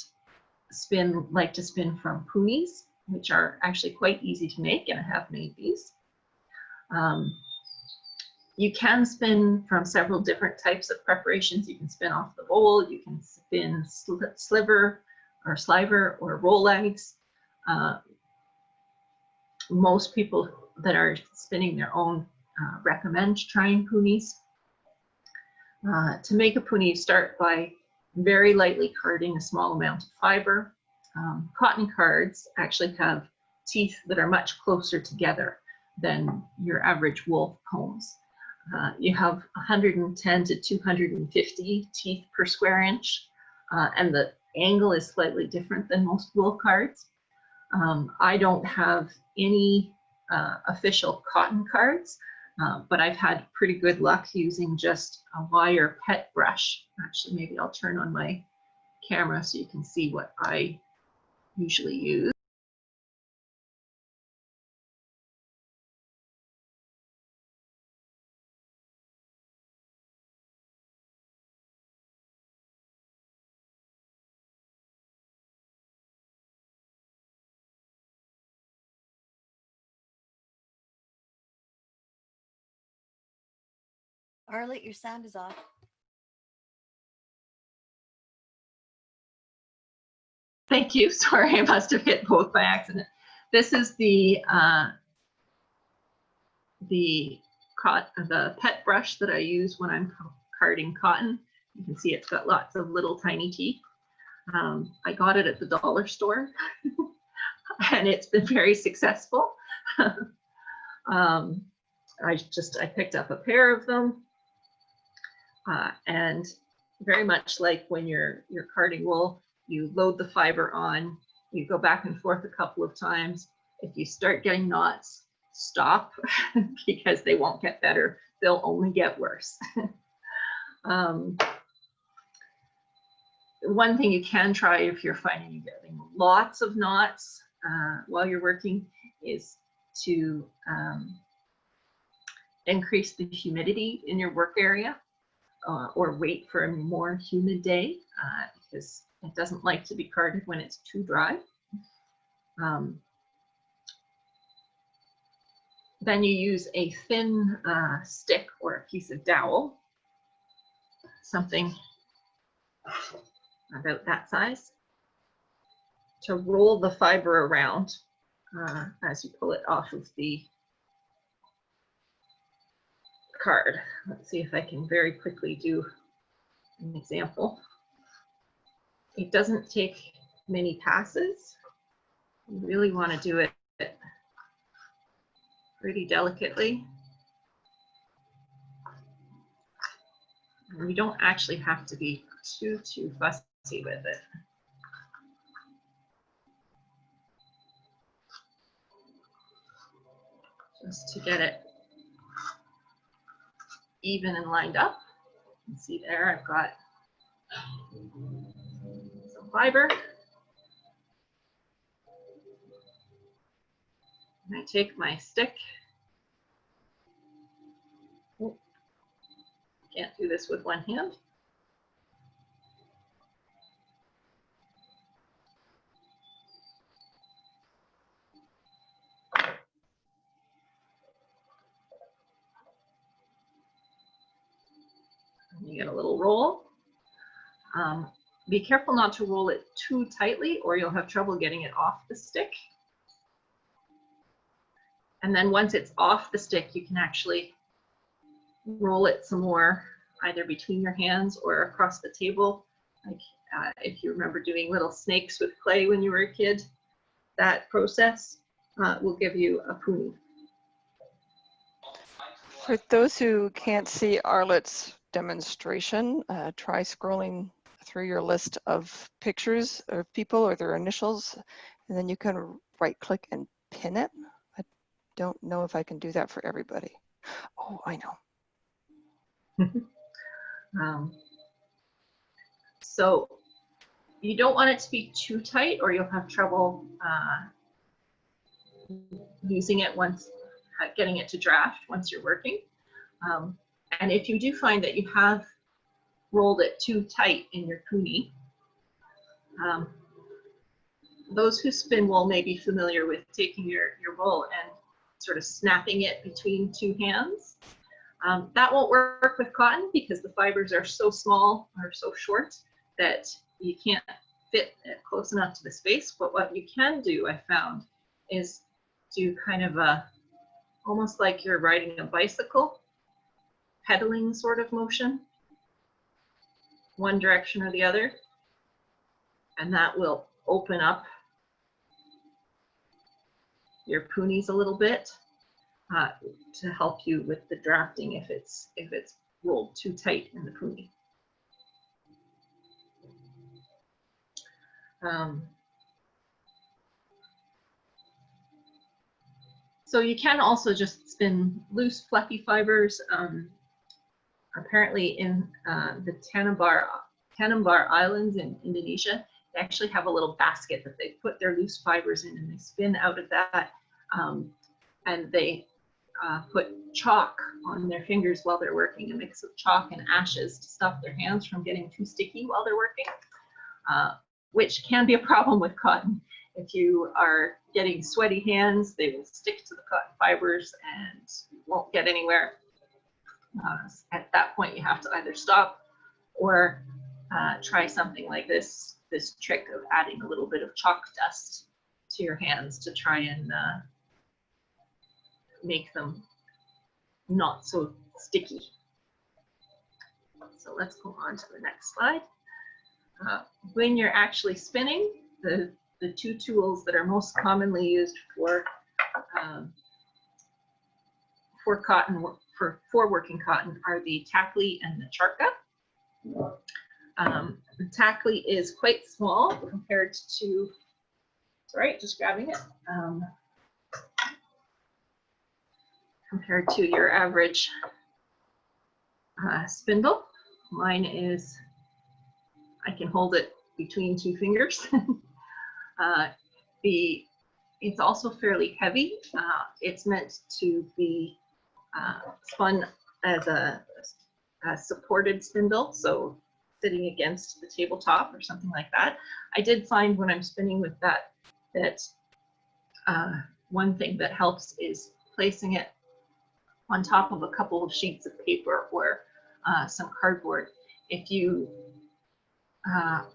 spin like to spin from ponies, which are actually quite easy to make, and I have made these. You can spin from several different types of preparations. You can spin off the bowl, you can spin sliver or roll eggs. Most people that are spinning their own recommend trying ponies. To make a pony, start by very lightly carding a small amount of fiber. Cotton cards actually have teeth that are much closer together than your average wool combs. You have 110 to 250 teeth per square inch, and the angle is slightly different than most wool cards. I don't have any official cotton cards, but I've had pretty good luck using just a wire pet brush. Actually, maybe I'll turn on my camera so you can see what I usually use. Arlette, your sound is off. Thank you. Sorry, I must have hit both by accident. This is the pet brush that I use when I'm carding cotton. You can see it's got lots of little tiny teeth. I got it at the dollar store, and it's been very successful. I picked up a pair of them, and very much like when you're carding wool, you load the fiber on, you go back and forth a couple of times. If you start getting knots, stop, because they won't get better. They'll only get worse. One thing you can try if you're finding you're getting lots of knots while you're working is to increase the humidity in your work area, or wait for a more humid day, because it doesn't like to be carded when it's too dry. Then you use a thin stick or a piece of dowel, something about that size, to roll the fiber around as you pull it off of the card. Let's see if I can very quickly do an example. It doesn't take many passes. You really want to do it pretty delicately. And you don't actually have to be too fussy with it. Just to get it even and lined up. You can see there I've got some fiber. And I take my stick. Oh, can't do this with one hand. You get a little roll. Be careful not to roll it too tightly or you'll have trouble getting it off the stick. And then once it's off the stick, you can actually roll it some more, either between your hands or across the table. Like if you remember doing little snakes with clay when you were a kid, that process will give you a puni. For those who can't see Arlette's demonstration, try scrolling through your list of pictures of people or their initials, and then you can right click and pin it. I don't know if I can do that for everybody. Oh, I know. So you don't want it to be too tight or you'll have trouble using it once, getting it to draft once you're working. And if you do find that you have rolled it too tight in your puni, those who spin wool may be familiar with taking your wool and sort of snapping it between two hands. That won't work with cotton because the fibers are so small or so short that you can't fit it close enough to the space. But what you can do, I found, is do kind of a, almost like you're riding a bicycle, pedaling sort of motion, one direction or the other, and that will open up your punis a little bit to help you with the drafting if it's rolled too tight in the puni. So you can also just spin loose, fluffy fibers. Apparently in the Tanimbar Islands in Indonesia, they actually have a little basket that they put their loose fibers in, and they spin out of that. And they put chalk on their fingers while they're working, a mix of chalk and ashes to stop their hands from getting too sticky while they're working, which can be a problem with cotton. If you are getting sweaty hands, they will stick to the cotton fibers and you won't get anywhere. At that point, you have to either stop or try something like this trick of adding a little bit of chalk dust to your hands to try and make them not so sticky. So let's go on to the next slide. When you're actually spinning, the two tools that are most commonly used for working cotton are the tackly and the charka. The tackly is quite small compared to, sorry, just grabbing it, compared to your average spindle. Mine is, I can hold it between two fingers. It's also fairly heavy. It's meant to be spun as a supported spindle, so sitting against the tabletop or something like that. I did find when I'm spinning with that one thing that helps is placing it on top of a couple of sheets of paper or some cardboard. If you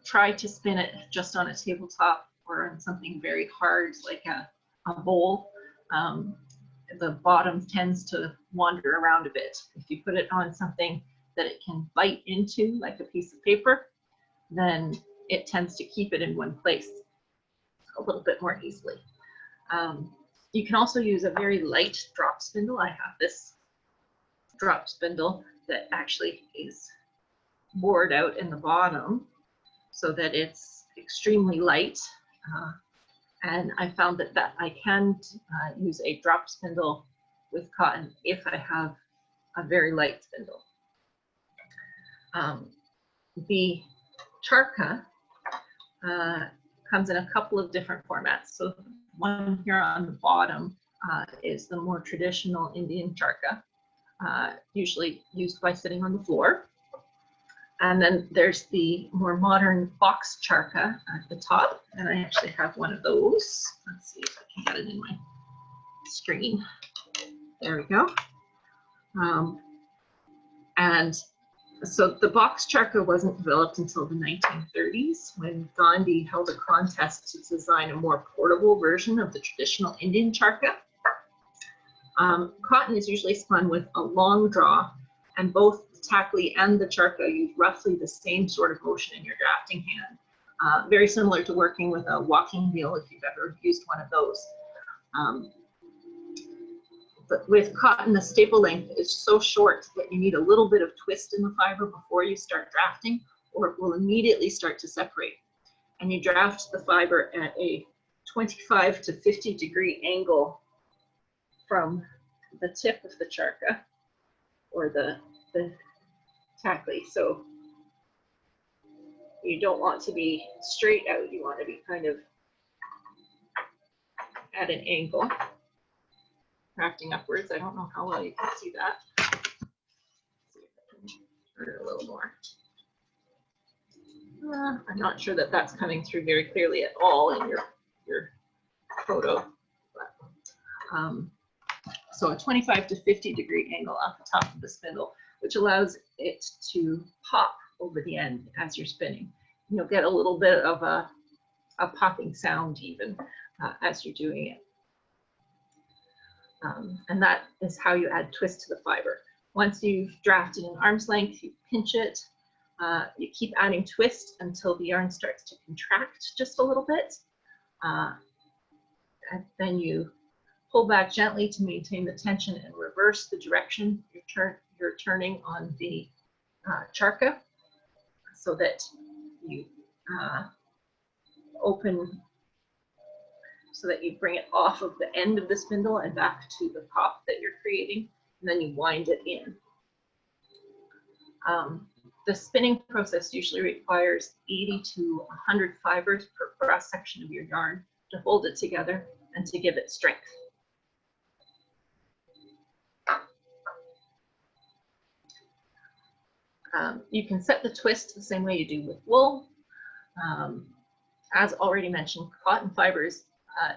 try to spin it just on a tabletop or on something very hard like a bowl, the bottom tends to wander around a bit. If you put it on something that it can bite into, like a piece of paper, then it tends to keep it in one place a little bit more easily. You can also use a very light drop spindle. I have this drop spindle that actually is bored out in the bottom so that it's extremely light. And I found that I can use a drop spindle with cotton if I have a very light spindle. The charka comes in a couple of different formats. So one here on the bottom is the more traditional Indian charka, usually used by sitting on the floor. And then there's the more modern box charka at the top, and I actually have one of those. Let's see if I can get it in my screen. There we go. And so the box charka wasn't developed until the 1930s when Gandhi held a contest to design a more portable version of the traditional Indian charka. Cotton is usually spun with a long draw, and both the tackly and the charka use roughly the same sort of motion in your drafting hand. Very similar to working with a walking wheel if you've ever used one of those. But with cotton, the staple length is so short that you need a little bit of twist in the fiber before you start drafting, or it will immediately start to separate. And you draft the fiber at a 25 to 50 degree angle from the tip of the charka or the tackly. So you don't want to be straight out, you want to be kind of at an angle, drafting upwards. I don't know how well you can see that. Let's see if I can turn it a little more. I'm not sure that that's coming through very clearly at all in your photo. But, so a 25 to 50 degree angle off the top of the spindle, which allows it to pop over the end as you're spinning. You'll get a little bit of a popping sound even as you're doing it. And that is how you add twist to the fiber. Once you've drafted an arm's length, you pinch it. You keep adding twist until the yarn starts to contract just a little bit. And then you pull back gently to maintain the tension and reverse the direction you're turning on the charka so that you open so that you bring it off of the end of the spindle and back to the top that you're creating, and then you wind it in. The spinning process usually requires 80 to 100 fibers per cross section of your yarn to hold it together and to give it strength. You can set the twist the same way you do with wool. As already mentioned, cotton fiber is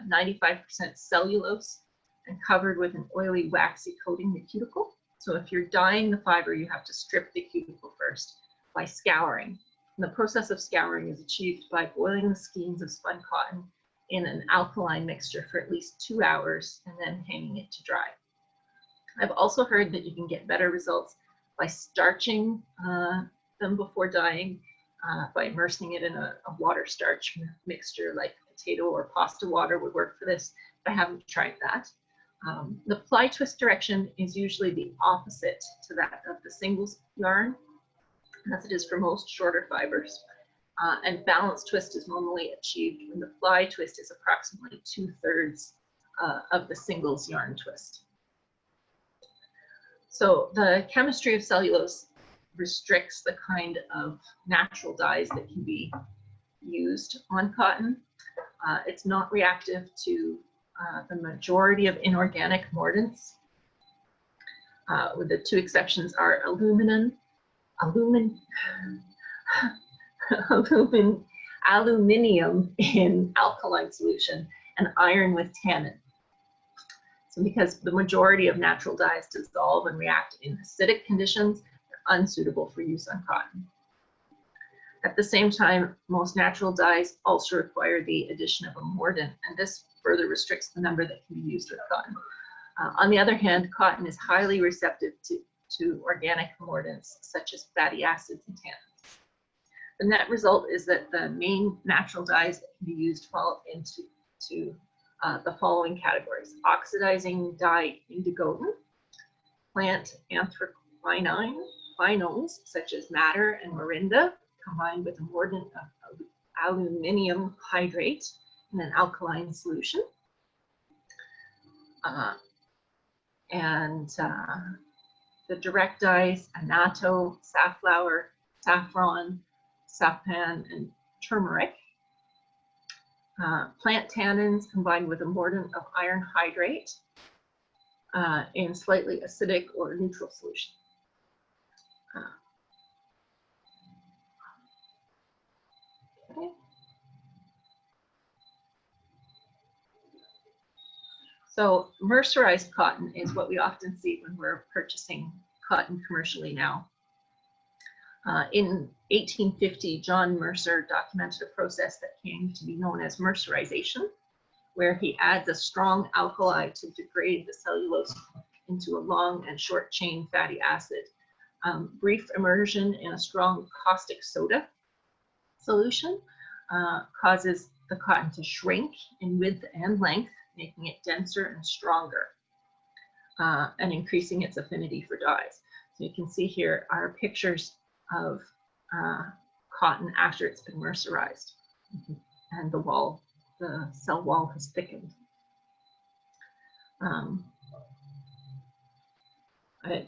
95% cellulose and covered with an oily, waxy coating, the cuticle. So if you're dyeing the fiber, you have to strip the cuticle first by scouring. And the process of scouring is achieved by boiling the skeins of spun cotton in an alkaline mixture for at least 2 hours and then hanging it to dry. I've also heard that you can get better results by starching them before dyeing, by immersing it in a water starch mixture like potato or pasta water would work for this, but I haven't tried that. The ply twist direction is usually the opposite to that of the singles yarn, as it is for most shorter fibers. And balanced twist is normally achieved when the ply twist is approximately 2/3 of the singles yarn twist. So the chemistry of cellulose restricts the kind of natural dyes that can be used on cotton. It's not reactive to the majority of inorganic mordants, with the two exceptions are aluminium in alkaline solution and iron with tannin. So because the majority of natural dyes dissolve and react in acidic conditions, they're unsuitable for use on cotton. At the same time, most natural dyes also require the addition of a mordant, and this further restricts the number that can be used with cotton. On the other hand, cotton is highly receptive to organic mordants such as fatty acids and tannins. The net result is that the main natural dyes that can be used fall into the following categories: oxidizing dye indigotin, plant anthraquinones such as madder and morinda, combined with a mordant of aluminium hydrate in an alkaline solution. The direct dyes, annatto, safflower, saffron, sappan, and turmeric. Plant tannins combined with a mordant of iron hydrate in slightly acidic or neutral solution. Okay. So mercerized cotton is what we often see when we're purchasing cotton commercially now. In 1850, John Mercer documented a process that came to be known as mercerization, where he adds a strong alkali to degrade the cellulose into a long and short chain fatty acid. Brief immersion in a strong caustic soda solution causes the cotton to shrink in width and length, making it denser and stronger, and increasing its affinity for dyes. So you can see here are pictures of cotton after it's been mercerized, and the cell wall has thickened.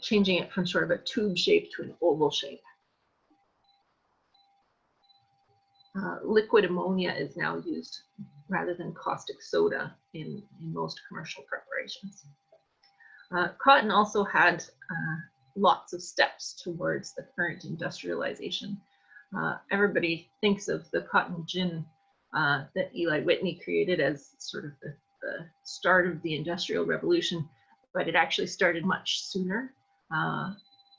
Changing it from sort of a tube shape to an oval shape. Liquid ammonia is now used rather than caustic soda in most commercial preparations. Cotton also had lots of steps towards the current industrialization. Everybody thinks of the cotton gin that Eli Whitney created as sort of the start of the Industrial Revolution, but it actually started much sooner.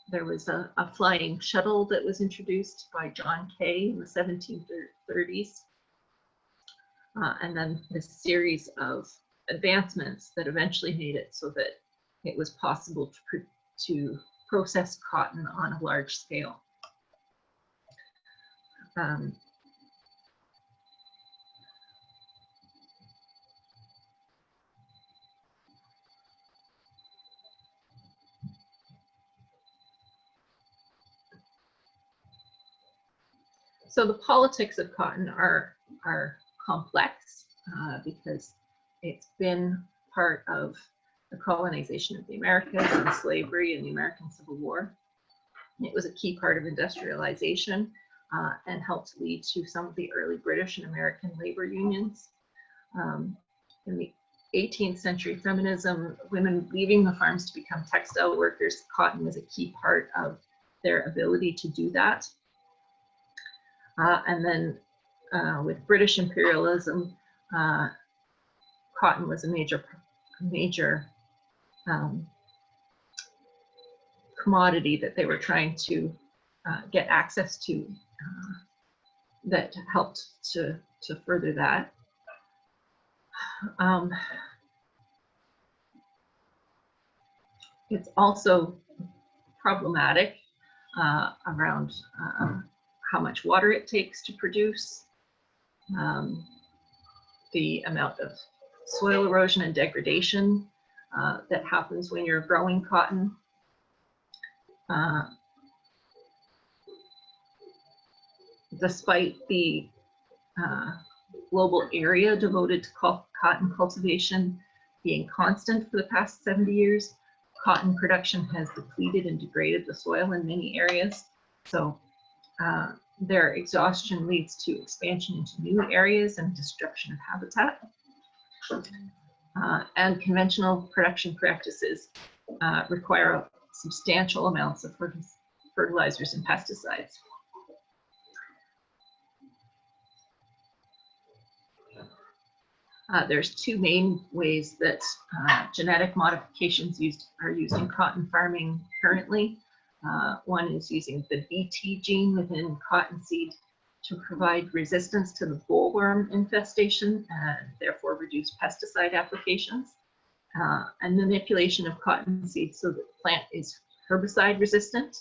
There was a flying shuttle that was introduced by John Kay in the 1730s. And then this series of advancements that eventually made it so that it was possible to process cotton on a large scale. So the politics of cotton are complex because It's been part of the colonization of the Americas and slavery and the American Civil War. It was a key part of industrialization and helped lead to some of the early British and American labor unions. In the 18th century feminism, women leaving the farms to become textile workers, cotton was a key part of their ability to do that. And then with British imperialism, cotton was a major commodity that they were trying to get access to that helped to further that. It's also problematic around how much water it takes to produce, the amount of soil erosion and degradation that happens when you're growing cotton. Despite the global area devoted to cotton cultivation being constant for the past 70 years, cotton production has depleted and degraded the soil in many areas. So their exhaustion leads to expansion into new areas and destruction of habitat. And conventional production practices require substantial amounts of fertilizers and pesticides. There's two main ways that genetic modifications are used in cotton farming currently. One is using the Bt gene within cottonseed to provide resistance to the bollworm infestation and therefore reduce pesticide applications, and manipulation of cottonseed so that the plant is herbicide resistant,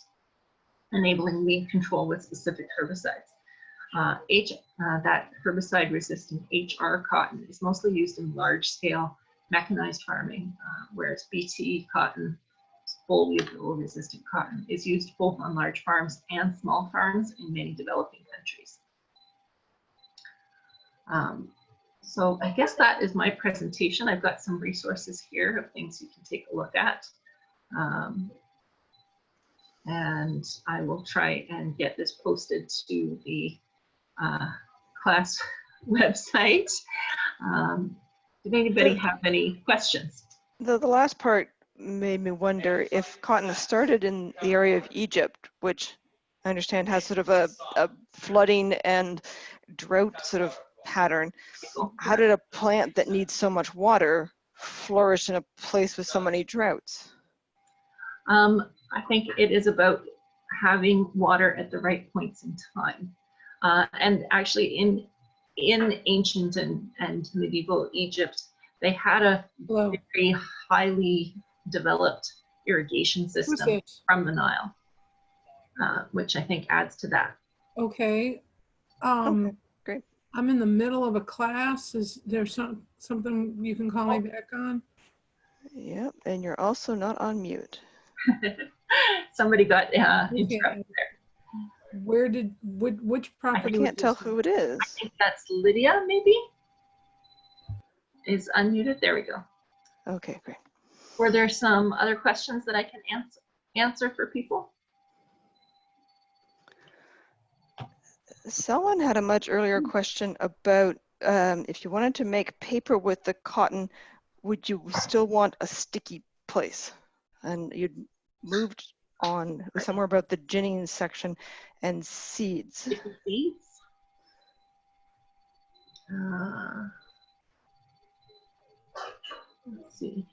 enabling weed control with specific herbicides. That herbicide resistant HR cotton is mostly used in large scale mechanized farming, whereas Bt cotton, boll weevil resistant cotton, is used both on large farms and small farms in many developing countries. So I guess that is my presentation. I've got some resources here of things you can take a look at. And I will try and get this posted to the class website. Did anybody have any questions? The last part made me wonder if cotton started in the area of Egypt, which I understand has sort of a flooding and drought sort of pattern. How did a plant that needs so much water flourish in a place with so many droughts? I think it is about having water at the right points in time. And actually in ancient and medieval Egypt, they had a very highly developed irrigation system from the Nile, which I think adds to that. Okay. Okay, great. I'm in the middle of a class. Is there something you can call me back on? Yep, and you're also not on mute. Somebody got interrupted there. Where did, which property? I can't tell who it is. I think that's Lydia, maybe? Is unmuted, there we go. Okay, great. Were there some other questions that I can answer for people? Someone had a much earlier question about if you wanted to make paper with the cotton, would you still want a sticky place? And you'd moved on somewhere about the ginning section and seeds. Sticky seeds? Let's see.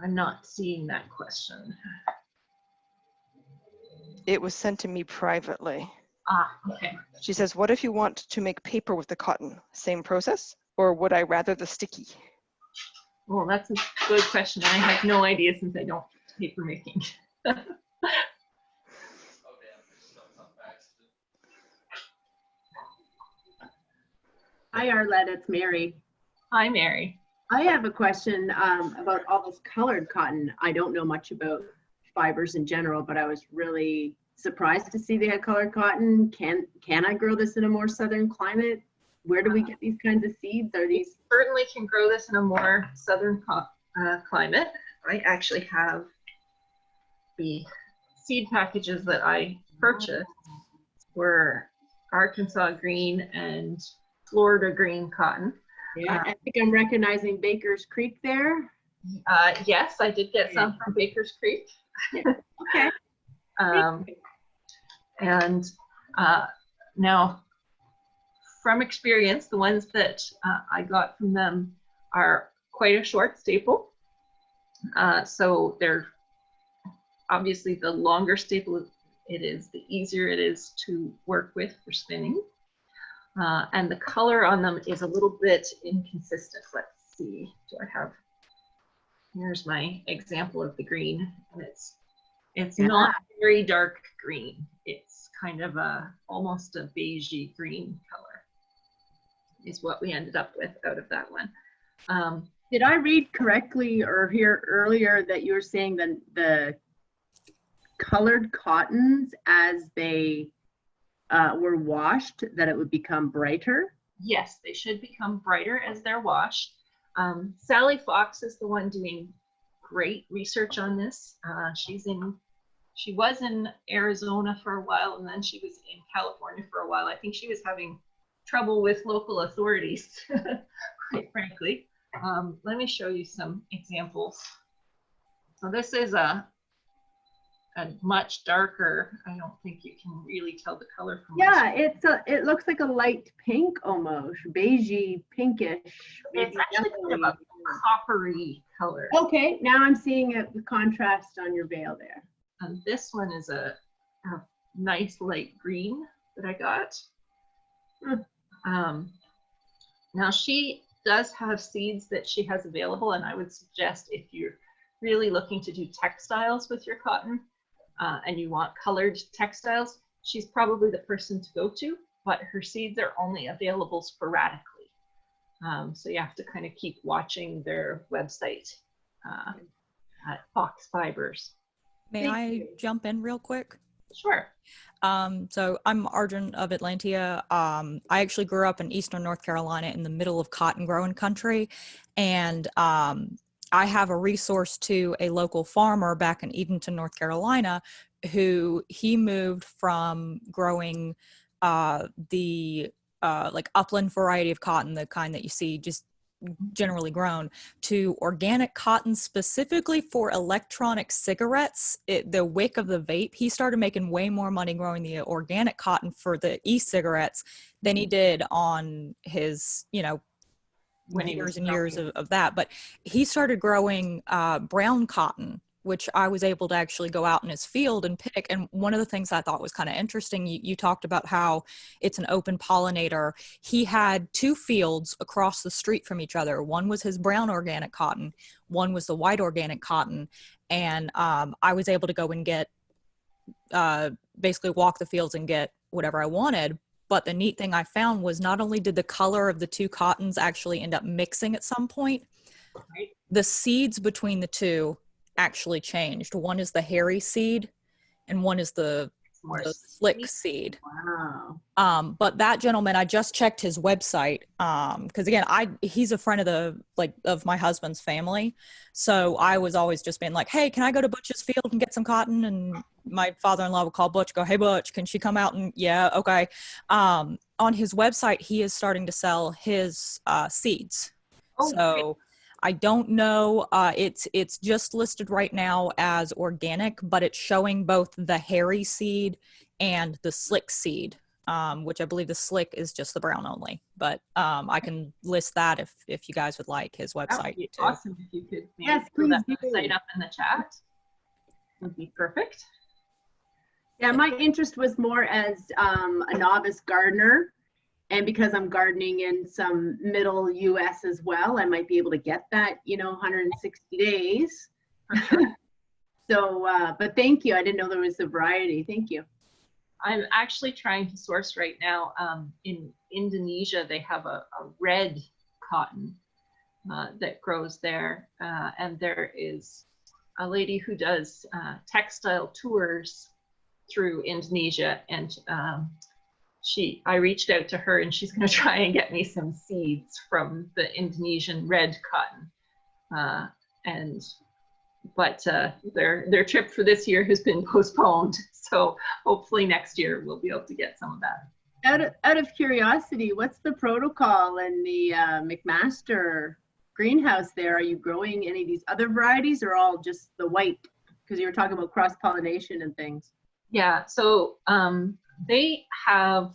I'm not seeing that question. It was sent to me privately. Ah, okay. She says, what if you want to make paper with the cotton? Same process? Or would I rather the sticky? Well, that's a good question. I have no idea since I don't do paper making. Hi, Arlette, it's Mary. Hi, Mary. I have a question about all this colored cotton. I don't know much about fibers in general, but I was really surprised to see they had colored cotton. Can I grow this in a more southern climate? Where do we get these kinds of seeds? Are You these? certainly can grow this in a more southern climate. I actually have the seed packages that I purchased were Arkansas green and Florida green cotton. Yeah, I think I'm recognizing Baker's Creek there. Yes, I did get some from Baker's Creek. Okay. And now, from experience, the ones that I got from them are quite a short staple. So they're obviously the longer staple it is, the easier it is to work with for spinning. And the color on them is a little bit inconsistent. Let's see, do I have, here's my example of the green. And it's not very dark green. It's kind of almost a beigey green color is what we ended up with out of that one. Did I read correctly or hear earlier that you were saying that the colored cottons, as they were washed, that it would become brighter? Yes, they should become brighter as they're washed. Sally Fox is the one doing great research on this. She was in Arizona for a while, and then she was in California for a while. I think she was having trouble with local authorities, quite frankly. Let me show you some examples. So this is a much darker, I don't think you can really tell the color from this. It looks like a light pink almost, beigey, pinkish. It's actually kind of a coppery color. Okay, now I'm seeing it, the contrast on your veil there. And this one is a nice light green that I got. Now she does have seeds that she has available, and I would suggest if you're really looking to do textiles with your cotton and you want colored textiles, she's probably the person to go to, but her seeds are only available sporadically. So you have to kind of keep watching their website at Fox Fibers. May I jump in real quick? Sure. So I'm Arjun of Atlantia. I actually grew up in Eastern North Carolina in the middle of cotton growing country. And I have a resource to a local farmer back in Edenton, North Carolina, who he moved from growing the like upland variety of cotton, the kind that you see just generally grown, to organic cotton specifically for electronic cigarettes. The wick of the vape, he started making way more money growing the organic cotton for the e-cigarettes than he did on his, when years and years of that. But he started growing brown cotton, which I was able to actually go out in his field and pick. And one of the things I thought was kind of interesting, you talked about how it's an open pollinator. He had two fields across the street from each other. One was his brown organic cotton, one was the white organic cotton. And I was able to go and get, basically walk the fields and get whatever I wanted. But the neat thing I found was not only did the color of the two cottons actually end up mixing at some point, the seeds between the two actually changed. One is the hairy seed and one is the slick seed. Wow. But that gentleman, I just checked his website because again, he's a friend of my husband's family, so I was always just being like, hey, can I go to Butch's field and get some cotton? And my father-in-law would call Butch, go, hey Butch, can she come out? And yeah, okay. On his website, he is starting to sell his seeds. So I don't know. It's just listed right now as organic, but it's showing both the hairy seed and the slick seed, which I believe the slick is just the brown only. But I can list that if you guys would like his website. That would be too. awesome if you could maybe Yes, throw that please do. website up in the chat. Would be perfect. Yeah, my interest was more as a novice gardener. And because I'm gardening in some middle US as well, I might be able to get that, 160 days. So, but thank you. I didn't know there was a variety. Thank you. I'm actually trying to source right now. In Indonesia, they have a red cotton that grows there. And there is a lady who does textile tours through Indonesia, and I reached out to her, and she's going to try and get me some seeds from the Indonesian red cotton. But their trip for this year has been postponed, so hopefully next year we'll be able to get some of that. Out of curiosity, what's the protocol in the McMaster greenhouse there? Are you growing any of these other varieties, or all just the white? Because you were talking about cross-pollination and things. Yeah, so they have,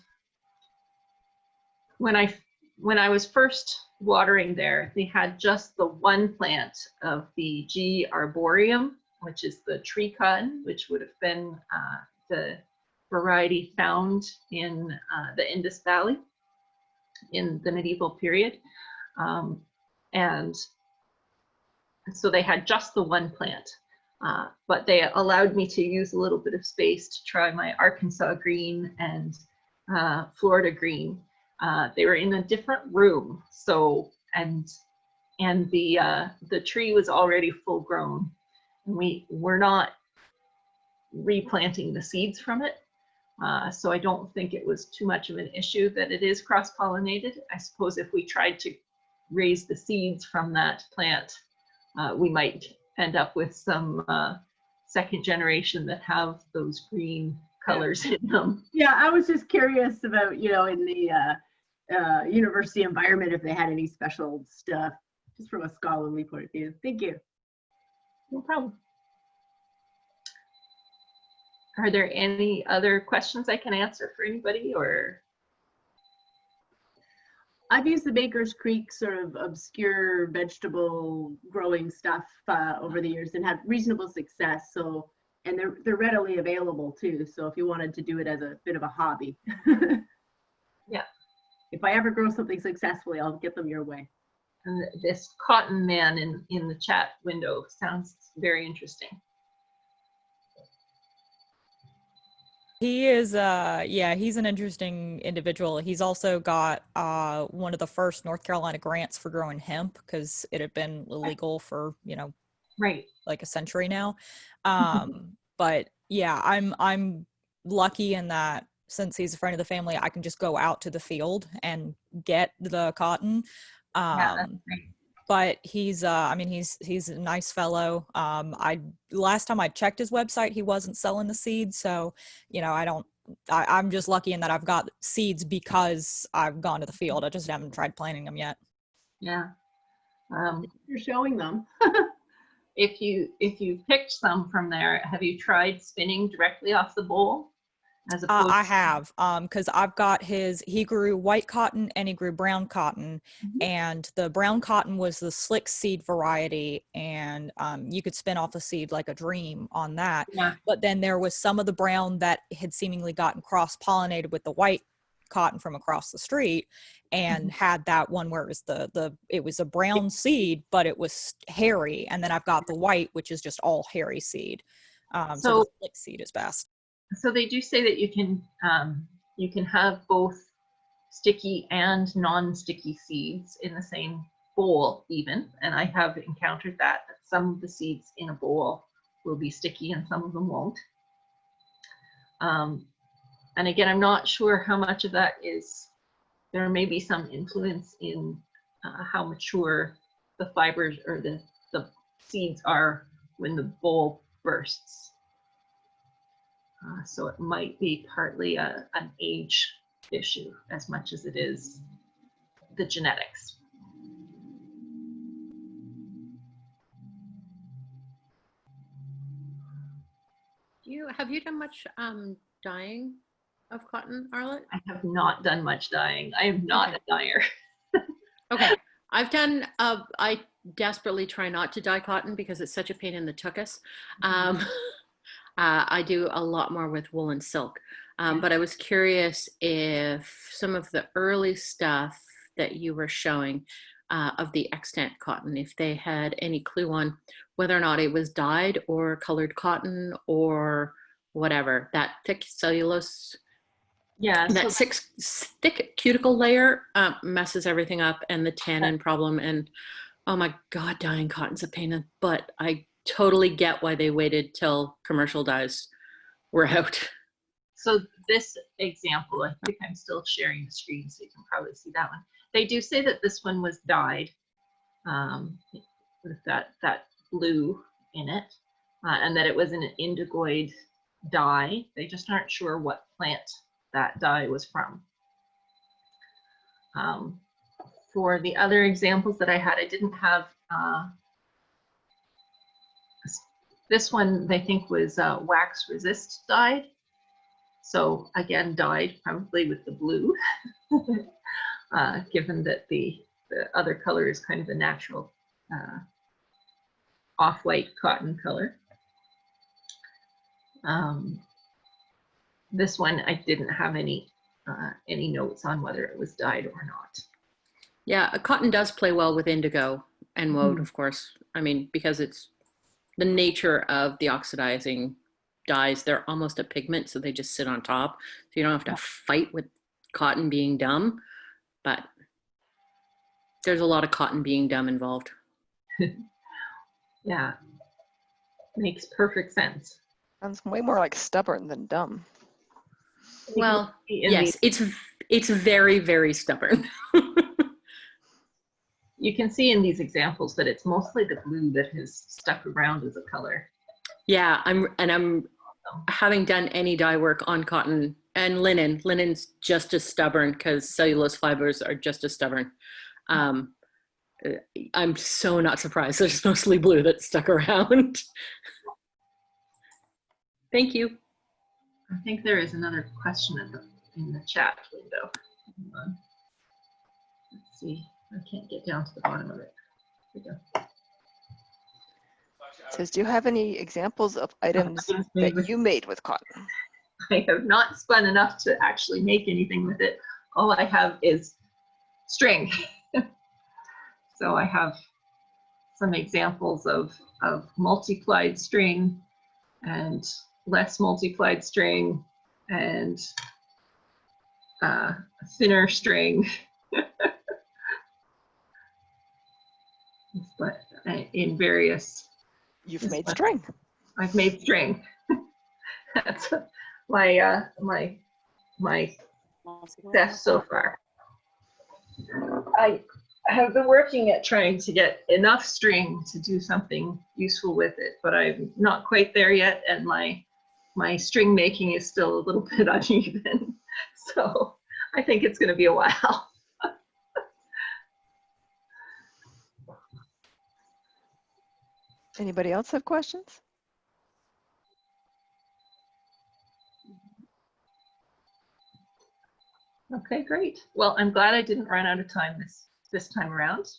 when I was first watering there, they had just the one plant of the G. arboreum, which is the tree cotton, which would have been the variety found in the Indus Valley in the medieval period. And so they had just the one plant, but they allowed me to use a little bit of space to try my Arkansas green and Florida green. They were in a different room, so and the tree was already full grown, and we were not replanting the seeds from it, so I don't think it was too much of an issue that it is cross-pollinated. I suppose if we tried to raise the seeds from that plant, we might end up with some second generation that have those green colors in them. Yeah, I was just curious about, in the university environment, if they had any special stuff, just from a scholarly point of view. Thank you. No problem. Are there any other questions I can answer for anybody, or? I've used the Baker's Creek sort of obscure vegetable growing stuff over the years and had reasonable success. So, and they're readily available too. So if you wanted to do it as a bit of a hobby. Yeah. If I ever grow something successfully, I'll get them your way. And this cotton man in the chat window sounds very interesting. He is, yeah, he's an interesting individual. He's also got one of the first North Carolina grants for growing hemp, because it had been illegal for, right, like a century now. But yeah, I'm lucky in that since he's a friend of the family, I can just go out to the field and get the cotton. Yeah, that's great. But he's, I mean, he's a nice fellow. Last time I checked his website, he wasn't selling the seeds. So, I'm just lucky in that I've got seeds because I've gone to the field. I just haven't tried planting them yet. Yeah. You're showing them. If you picked some from there, have you tried spinning directly off the bowl? As opposed I have, because I've got he grew white cotton and he grew brown cotton, and the brown cotton was the slick seed variety, and you could spin off the seed like a dream on that. Yeah. But then there was some of the brown that had seemingly gotten cross-pollinated with the white cotton from across the street, and had that one where it was it was a brown seed, but it was hairy, and then I've got the white, which is just all hairy seed. So the slick seed is best. So they do say that you can have both sticky and non-sticky seeds in the same bowl even, and I have encountered that some of the seeds in a bowl will be sticky and some of them won't. And again, I'm not sure how much of that is, there may be some influence in how mature the fibers or the seeds are when the bowl bursts. So it might be partly an age issue as much as it is the genetics. Have you done much dyeing of cotton, Arlette? I have not done much dyeing. I am not a dyer. Okay, I've done, I desperately try not to dye cotton because it's such a pain in the tuchus. I do a lot more with wool and silk, but I was curious if some of the early stuff that you were showing of the extant cotton, if they had any clue on whether or not it was dyed or colored cotton or whatever. That thick cellulose, that thick cuticle layer messes everything up, and the tannin problem, and Oh my God, dyeing cotton's a pain in the butt. I totally get why they waited till commercial dyes were out. So this example, I think I'm still sharing the screen, so you can probably see that one. They do say that this one was dyed with that blue in it, and that it was an indigoid dye. They just aren't sure what plant that dye was from. For the other examples that I had, I didn't have, this one I think was wax resist dyed. So again, dyed probably with the blue, given that the other color is kind of a natural off-white cotton color. This one, I didn't have any notes on whether it was dyed or not. Yeah, cotton does play well with indigo and woad, of course. I mean, because it's the nature of the oxidizing dyes. They're almost a pigment, so they just sit on top. So you don't have to fight with cotton being dumb, but there's a lot of cotton being dumb involved. Yeah, makes perfect sense. Sounds way more like stubborn than dumb. Well, yes, it's very, very stubborn. You can see in these examples that it's mostly the blue that has stuck around as a color. Yeah, I'm having done any dye work on cotton and linen. Linen's just as stubborn because cellulose fibers are just as stubborn. I'm so not surprised. There's mostly blue that stuck around. Thank you. I think there is another question in the chat window. Hold on. Let's see. I can't get down to the bottom of it. Here we go. It says, do you have any examples of items that you made with cotton? I have not spun enough to actually make anything with it. All I have is string. So I have some examples of multiplied string and less multiplied string and thinner string. But in various. You've made string. I've made string. That's my success so far. I have been working at trying to get enough string to do something useful with it, but I'm not quite there yet, and my string making is still a little bit uneven. So I think it's going to be a while. Anybody else have questions? Okay, great. Well, I'm glad I didn't run out of time this time around.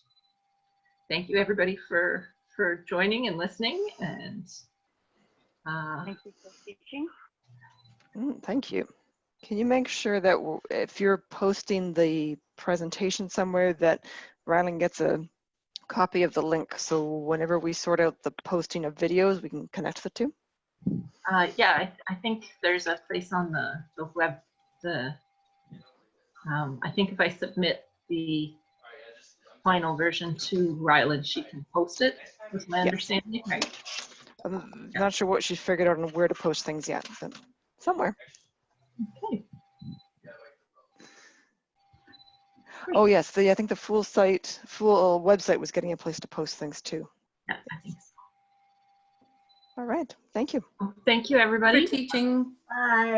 Thank you, everybody, for joining and listening. And thank you for teaching. Thank you. Can you make sure that if you're posting the presentation somewhere, that Rylan gets a copy of the link, so whenever we sort out the posting of videos, we can connect the two? Yeah, I think there's a place on the web. I think if I submit the final version to Rylan, she can post it, was my understanding, right? I'm not sure what she's figured out on where to post things yet, but somewhere. Okay. Oh yes, I think the full website was getting a place to post things too. Yeah, I think so. All right, thank you. Thank you, everybody. For teaching. Bye.